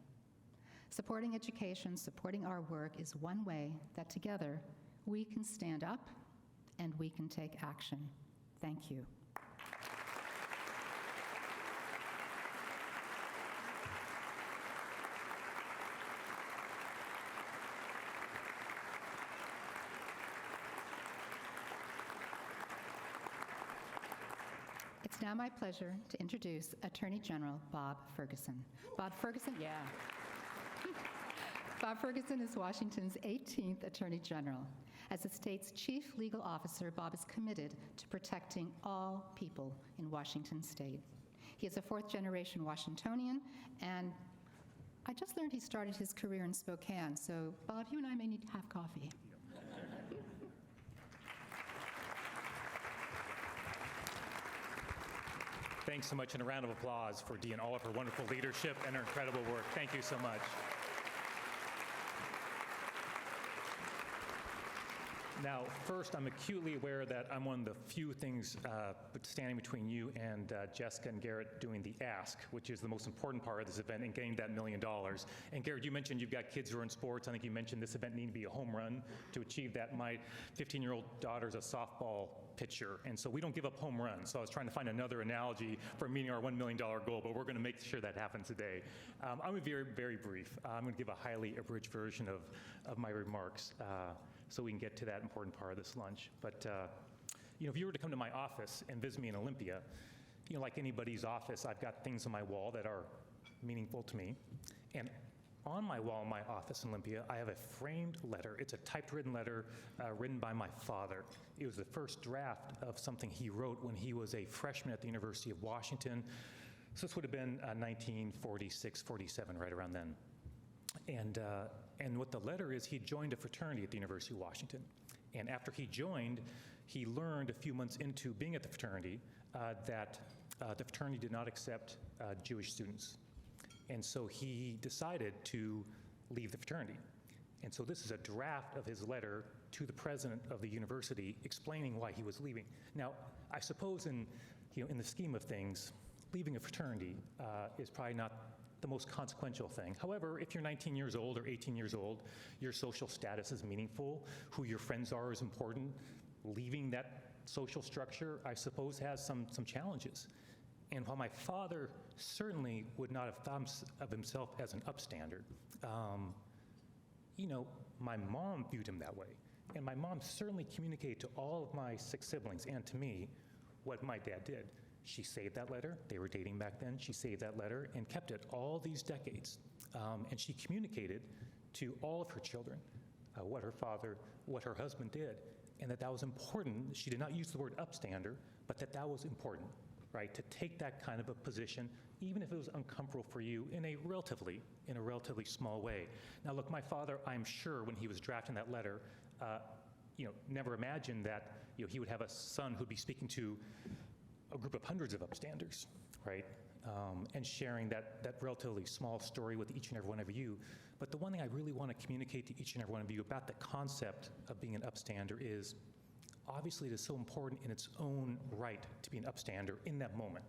Supporting education, supporting our work is one way that together we can stand up and we can take action. Thank you. It's now my pleasure to introduce Attorney General Bob Ferguson. Bob Ferguson is Washington's 18th Attorney General. As the state's chief legal officer, Bob is committed to protecting all people in Washington state. He is a fourth-generation Washingtonian, and I just learned he started his career in Spokane, so Bob, you and I may need to have coffee. Thanks so much, and a round of applause for Dee and all of her wonderful leadership and her incredible work. Thank you so much. Now, first, I'm acutely aware that I'm one of the few things standing between you and Jessica and Garrett doing the ask, which is the most important part of this event, and getting that $1 million. And Garrett, you mentioned you've got kids who are in sports. I think you mentioned this event needed to be a home run to achieve that. My 15-year-old daughter's a softball pitcher, and so we don't give up home runs. So I was trying to find another analogy for meeting our $1 million goal, but we're going to make sure that happens today. I'm going to be very, very brief. I'm going to give a highly abridged version of my remarks so we can get to that important part of this lunch. But if you were to come to my office and visit me in Olympia, like anybody's office, I've got things on my wall that are meaningful to me. And on my wall in my office in Olympia, I have a framed letter. It's a typewritten letter written by my father. It was the first draft of something he wrote when he was a freshman at the University of Washington. So this would have been 1946, 47, right around then. And what the letter is, he joined a fraternity at the University of Washington. And after he joined, he learned a few months into being at the fraternity that the fraternity did not accept Jewish students. And so he decided to leave the fraternity. And so this is a draft of his letter to the president of the university explaining why he was leaving. Now, I suppose in the scheme of things, leaving a fraternity is probably not the most consequential thing. However, if you're 19 years old or 18 years old, your social status is meaningful, who your friends are is important. Leaving that social structure, I suppose, has some challenges. And while my father certainly would not have thought of himself as an upstander, my mom viewed him that way. And my mom certainly communicated to all of my 6 siblings and to me what my dad did. She saved that letter. They were dating back then. She saved that letter and kept it all these decades. And she communicated to all of her children what her husband did, and that was important. She did not use the word upstander, but that was important, right? To take that kind of a position, even if it was uncomfortable for you in a relatively small way. Now, look, my father, I'm sure when he was drafting that letter, never imagined that he would have a son who'd be speaking to a group of hundreds of upstanders, right? And sharing that relatively small story with each and every one of you. But the one thing I really want to communicate to each and every one of you about the concept of being an upstander is, obviously it is so important in its own right to be an upstander in that moment,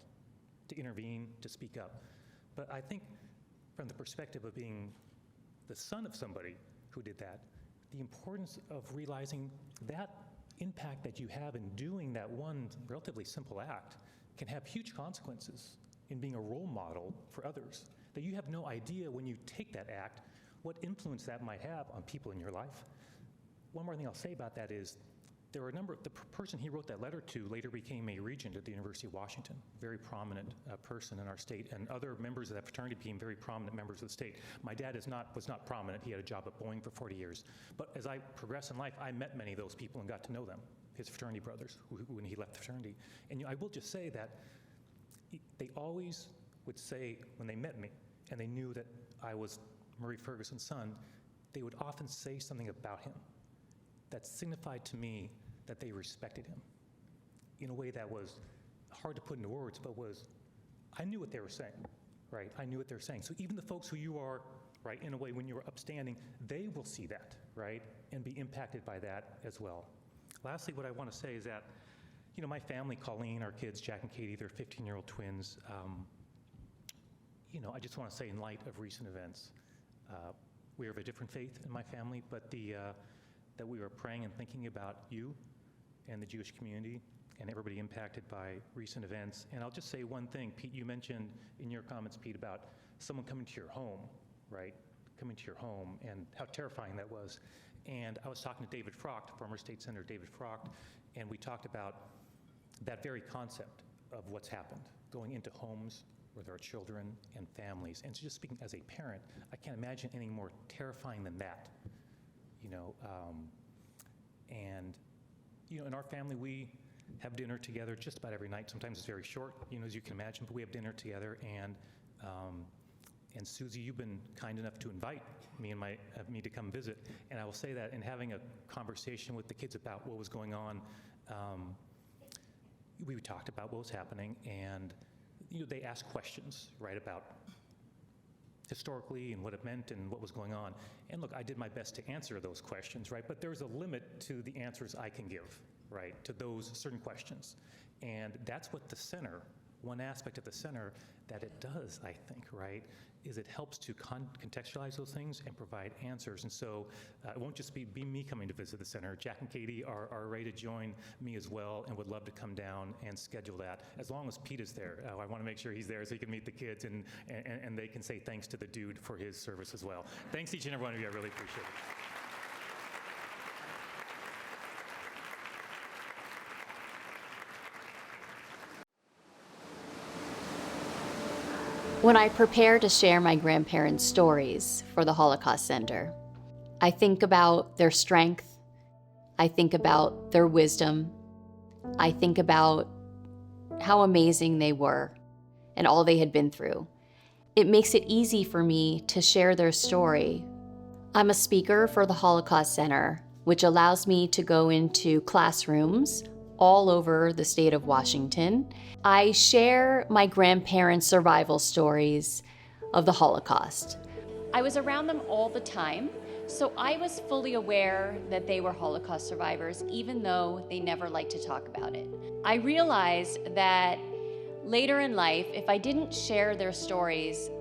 to intervene, to speak up. But I think from the perspective of being the son of somebody who did that, the importance of realizing that impact that you have in doing that one relatively simple act can have huge consequences in being a role model for others, that you have no idea when you take that act what influence that might have on people in your life. One more thing I'll say about that is there were a number of, the person he wrote that letter to later became a regent at the University of Washington, very prominent person in our state, and other members of that fraternity became very prominent members of the state. My dad was not prominent. He had a job at Boeing for 40 years. But as I progressed in life, I met many of those people and got to know them, his fraternity brothers, when he left the fraternity. And I will just say that they always would say, when they met me, and they knew that I was Murray Ferguson's son, they would often say something about him that signified to me that they respected him in a way that was hard to put into words, but I knew what they were saying, right? I knew what they were saying. So even the folks who you are, right, in a way, when you're upstanding, they will see that, right, and be impacted by that as well. Lastly, what I want to say is that, my family, Colleen, our kids, Jack and Katie, they're 15-year-old twins. I just want to say, in light of recent events, we are of a different faith in my family, but that we were praying and thinking about you and the Jewish community and everybody impacted by recent events. And I'll just say one thing. Pete, you mentioned in your comments, Pete, about someone coming to your home, right? Coming to your home and how terrifying that was. And I was talking to David Frocht, former State Senator David Frocht, and we talked about that very concept of what's happened, going into homes where there are children and families. And so just speaking as a parent, I can't imagine anything more terrifying than that. In our family, we have dinner together just about every night. Sometimes it's very short, as you can imagine, but we have dinner together. And Susie, you've been kind enough to invite me to come visit. And I will say that in having a conversation with the kids about what was going on, we talked about what was happening, and they asked questions, right, about historically and what it meant and what was going on. And look, I did my best to answer those questions, right? But there's a limit to the answers I can give, right, to those certain questions. And that's what the center, one aspect of the center that it does, I think, right, is it helps to contextualize those things and provide answers. And so it won't just be me coming to visit the center. Jack and Katie are ready to join me as well and would love to come down and schedule that, as long as Pete is there. I want to make sure he's there so he can meet the kids and they can say thanks to the dude for his service as well. Thanks each and every one of you. I really appreciate it. When I prepare to share my grandparents' stories for the Holocaust Center, I think about their strength, I think about their wisdom, I think about how amazing they were and all they had been through. It makes it easy for me to share their story. I'm a speaker for the Holocaust Center, which allows me to go into classrooms all over the state of Washington. I share my grandparents' survival stories of the Holocaust. I was around them all the time, so I was fully aware that they were Holocaust survivors, even though they never liked to talk about it. I realized that later in life, if I didn't share their stories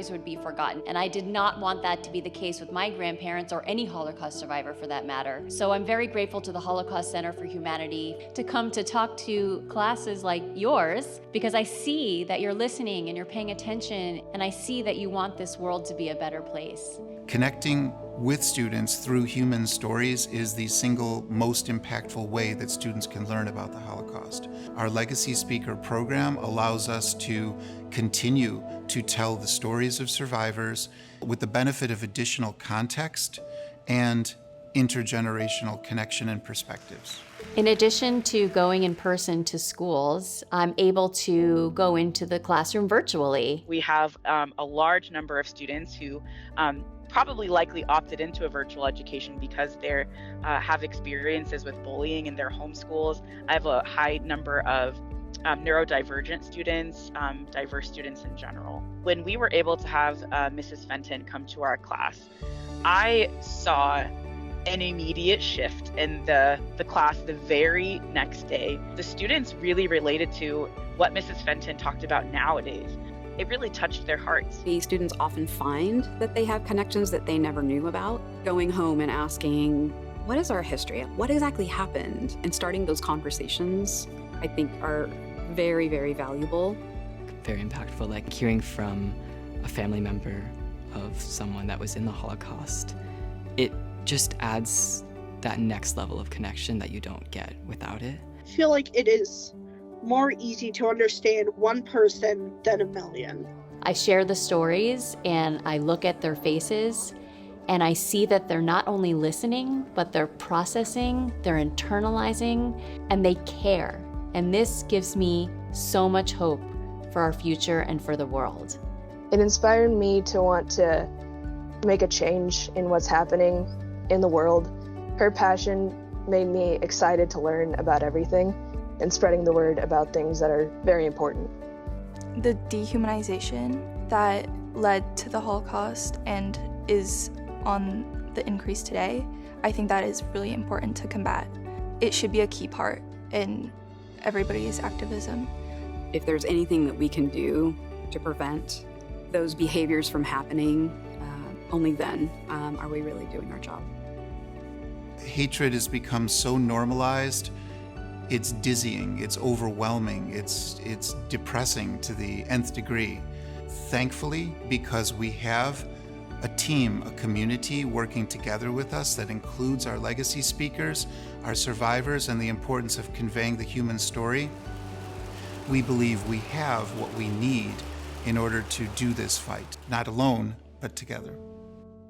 would be forgotten. And I did not want that to be the case with my grandparents or any Holocaust survivor for that matter. So I'm very grateful to the Holocaust Center for Humanity to come to talk to classes like yours, because I see that you're listening and you're paying attention, and I see that you want this world to be a better place. Connecting with students through human stories is the single most impactful way that students can learn about the Holocaust. Our Legacy Speaker program allows us to continue to tell the stories of survivors with the benefit of additional context and intergenerational connection and perspectives. In addition to going in person to schools, I'm able to go into the classroom virtually. We have a large number of students who probably likely opted into a virtual education because they have experiences with bullying in their home schools. I have a high number of neurodivergent students, diverse students in general. When we were able to have Mrs. Fenton come to our class, I saw an immediate shift in the class the very next day. The students really related to what Mrs. Fenton talked about nowadays. It really touched their hearts. The students often find that they have connections that they never knew about. Going home and asking, what is our history? What exactly happened? And starting those conversations, I think, are very, very valuable. Very impactful, like hearing from a family member of someone that was in the Holocaust. It just adds that next level of connection that you don't get without it. I feel like it is more easy to understand one person than a million. I share the stories and I look at their faces and I see that they're not only listening, but they're processing, they're internalizing, and they care. And this gives me so much hope for our future and for the world. It inspired me to want to make a change in what's happening in the world. Her passion made me excited to learn about everything and spreading the word about things that are very important. The dehumanization that led to the Holocaust and is on the increase today, I think that is really important to combat. It should be a key part in everybody's activism. If there's anything that we can do to prevent those behaviors from happening, only then are we really doing our job. Hatred has become so normalized, it's dizzying, it's overwhelming, it's depressing to the nth degree. Thankfully, because we have a team, a community working together with us that includes our legacy speakers, our survivors, and the importance of conveying the human story, we believe we have what we need in order to do this fight, not alone, but together.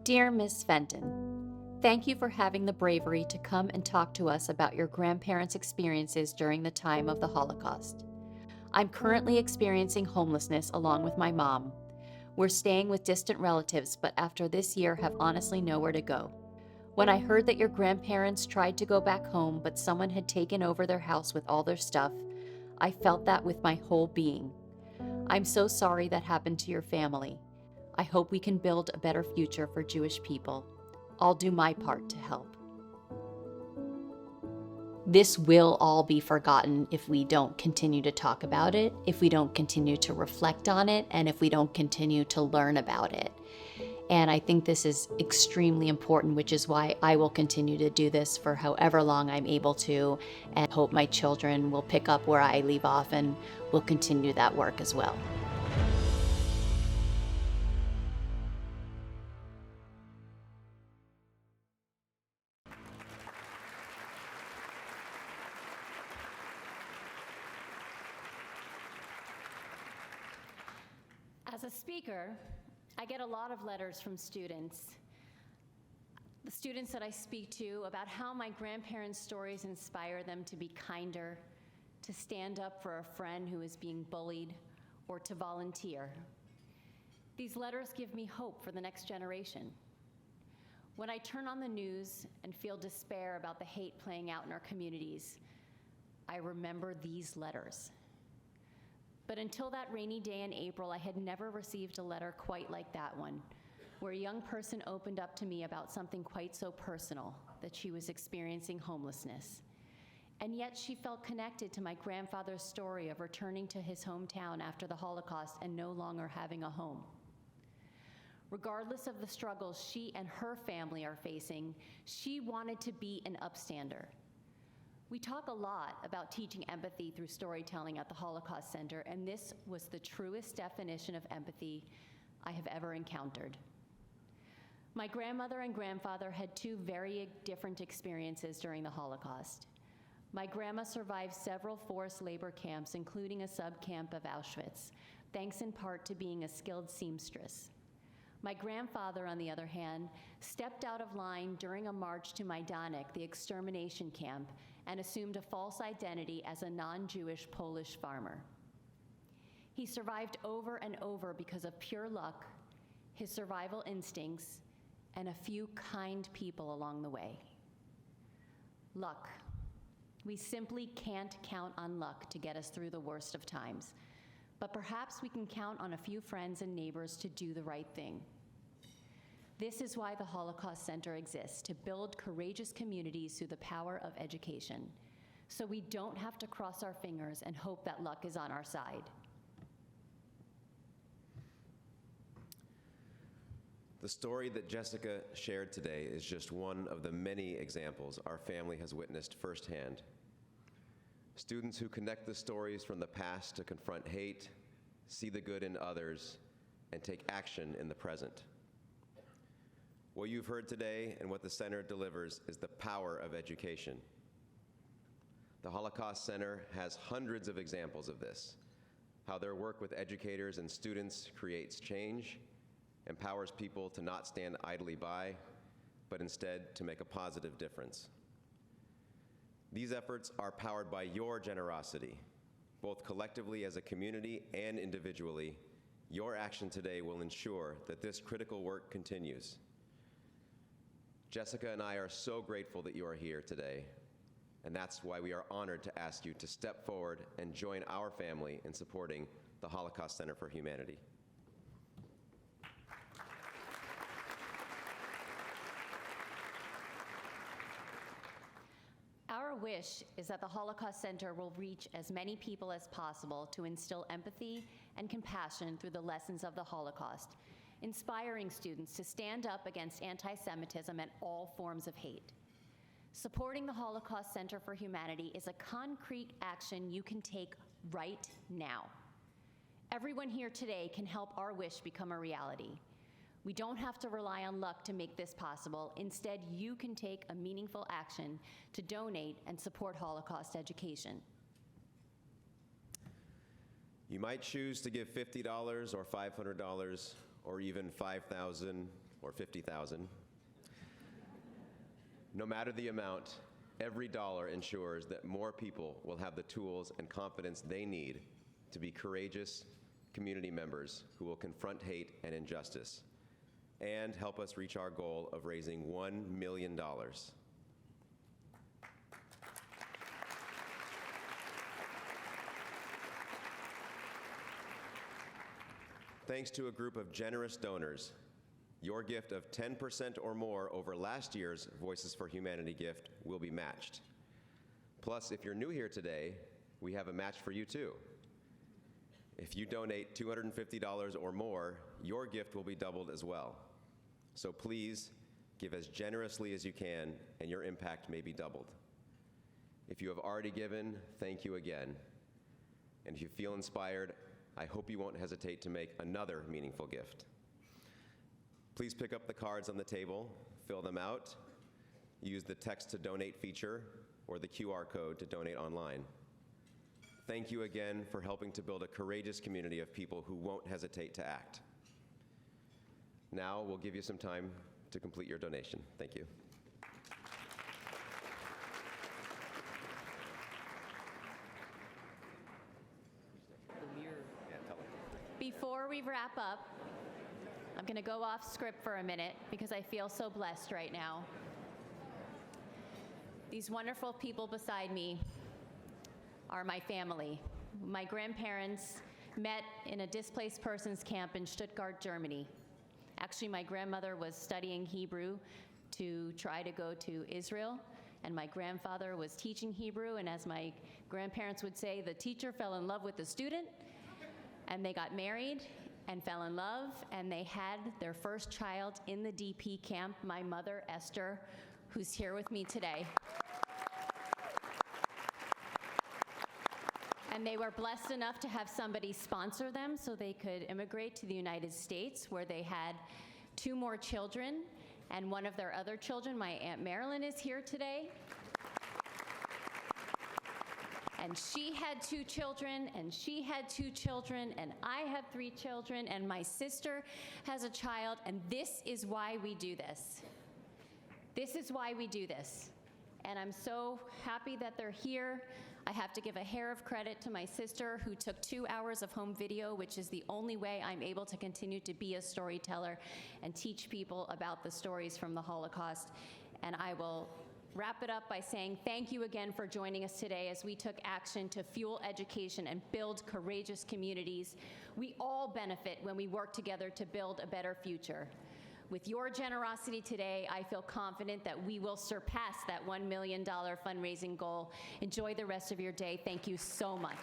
Dear Ms. Fenton, thank you for having the bravery to come and talk to us about your grandparents' experiences during the time of the Holocaust. I'm currently experiencing homelessness along with my mom. We're staying with distant relatives, but after this year have honestly nowhere to go. When I heard that your grandparents tried to go back home, but someone had taken over their house with all their stuff, I felt that with my whole being. I'm so sorry that happened to your family. I hope we can build a better future for Jewish people. I'll do my part to help. This will all be forgotten if we don't continue to talk about it, if we don't continue to reflect on it, and if we don't continue to learn about it. And I think this is extremely important, which is why I will continue to do this for however long I'm able to, and hope my children will pick up where I leave off and will continue that work as well. As a speaker, I get a lot of letters from students. The students that I speak to about how my grandparents' stories inspire them to be kinder, to stand up for a friend who is being bullied, or to volunteer. These letters give me hope for the next generation. When I turn on the news and feel despair about the hate playing out in our communities, I remember these letters. But until that rainy day in April, I had never received a letter quite like that one, where a young person opened up to me about something quite so personal, that she was experiencing homelessness. And yet she felt connected to my grandfather's story of returning to his hometown after the Holocaust and no longer having a home. Regardless of the struggles she and her family are facing, she wanted to be an upstander. We talk a lot about teaching empathy through storytelling at the Holocaust Center, and this was the truest definition of empathy I have ever encountered. My grandmother and grandfather had two very different experiences during the Holocaust. My grandma survived several forced labor camps, including a sub-camp of Auschwitz, thanks in part to being a skilled seamstress. My grandfather, on the other hand, stepped out of line during a march to Majdanek, the extermination camp, and assumed a false identity as a non-Jewish Polish farmer. He survived over and over because of pure luck, his survival instincts, and a few kind people along the way. Luck. We simply can't count on luck to get us through the worst of times, but perhaps we can count on a few friends and neighbors to do the right thing. This is why the Holocaust Center exists, to build courageous communities through the power of education, so we don't have to cross our fingers and hope that luck is on our side. The story that Jessica shared today is just one of the many examples our family has witnessed firsthand. Students who connect the stories from the past to confront hate, see the good in others, and take action in the present. What you've heard today and what the center delivers is the power of education. The Holocaust Center has hundreds of examples of this, how their work with educators and students creates change, empowers people to not stand idly by, but instead to make a positive difference. These efforts are powered by your generosity, both collectively as a community and individually. Your action today will ensure that this critical work continues. Jessica and I are so grateful that you are here today, and that's why we are honored to ask you to step forward and join our family in supporting the Holocaust Center for Humanity. Our wish is that the Holocaust Center will reach as many people as possible to instill empathy and compassion through the lessons of the Holocaust, inspiring students to stand up against anti-Semitism and all forms of hate. Supporting the Holocaust Center for Humanity is a concrete action you can take right now. Everyone here today can help our wish become a reality. We don't have to rely on luck to make this possible. Instead, you can take a meaningful action to donate and support Holocaust education. You might choose to give $50 or $500 or even $5,000 or $50,000. No matter the amount, every dollar ensures that more people will have the tools and confidence they need to be courageous community members who will confront hate and injustice and help us reach our goal of raising $1 million. Thanks to a group of generous donors, your gift of 10% or more over last year's Voices for Humanity gift will be matched. Plus, if you're new here today, we have a match for you too. If you donate $250 or more, your gift will be doubled as well. So please, give as generously as you can, and your impact may be doubled. If you have already given, thank you again. And if you feel inspired, I hope you won't hesitate to make another meaningful gift. Please pick up the cards on the table, fill them out, use the text to donate feature or the QR code to donate online. Thank you again for helping to build a courageous community of people who won't hesitate to act. Now we'll give you some time to complete your donation. Thank you. Before we wrap up, I'm going to go off script for a minute because I feel so blessed right now. These wonderful people beside me are my family. My grandparents met in a displaced persons camp in Stuttgart, Germany. Actually, my grandmother was studying Hebrew to try to go to Israel, and my grandfather was teaching Hebrew, and as my grandparents would say, the teacher fell in love with the student, and they got married and fell in love, and they had their first child in the DP camp, my mother, Esther, who's here with me today. And they were blessed enough to have somebody sponsor them so they could immigrate to the United States, where they had 2 more children, and one of their other children, my Aunt Marilyn, is here today. And she had 2 children, and she had 2 children, and I have 3 children, and my sister has a child, and this is why we do this. This is why we do this. And I'm so happy that they're here. I have to give a hair of credit to my sister, who took 2 hours of home video, which is the only way I'm able to continue to be a storyteller and teach people about the stories from the Holocaust. And I will wrap it up by saying thank you again for joining us today as we took action to fuel education and build courageous communities. We all benefit when we work together to build a better future. With your generosity today, I feel confident that we will surpass that $1 million fundraising goal. Enjoy the rest of your day. Thank you so much.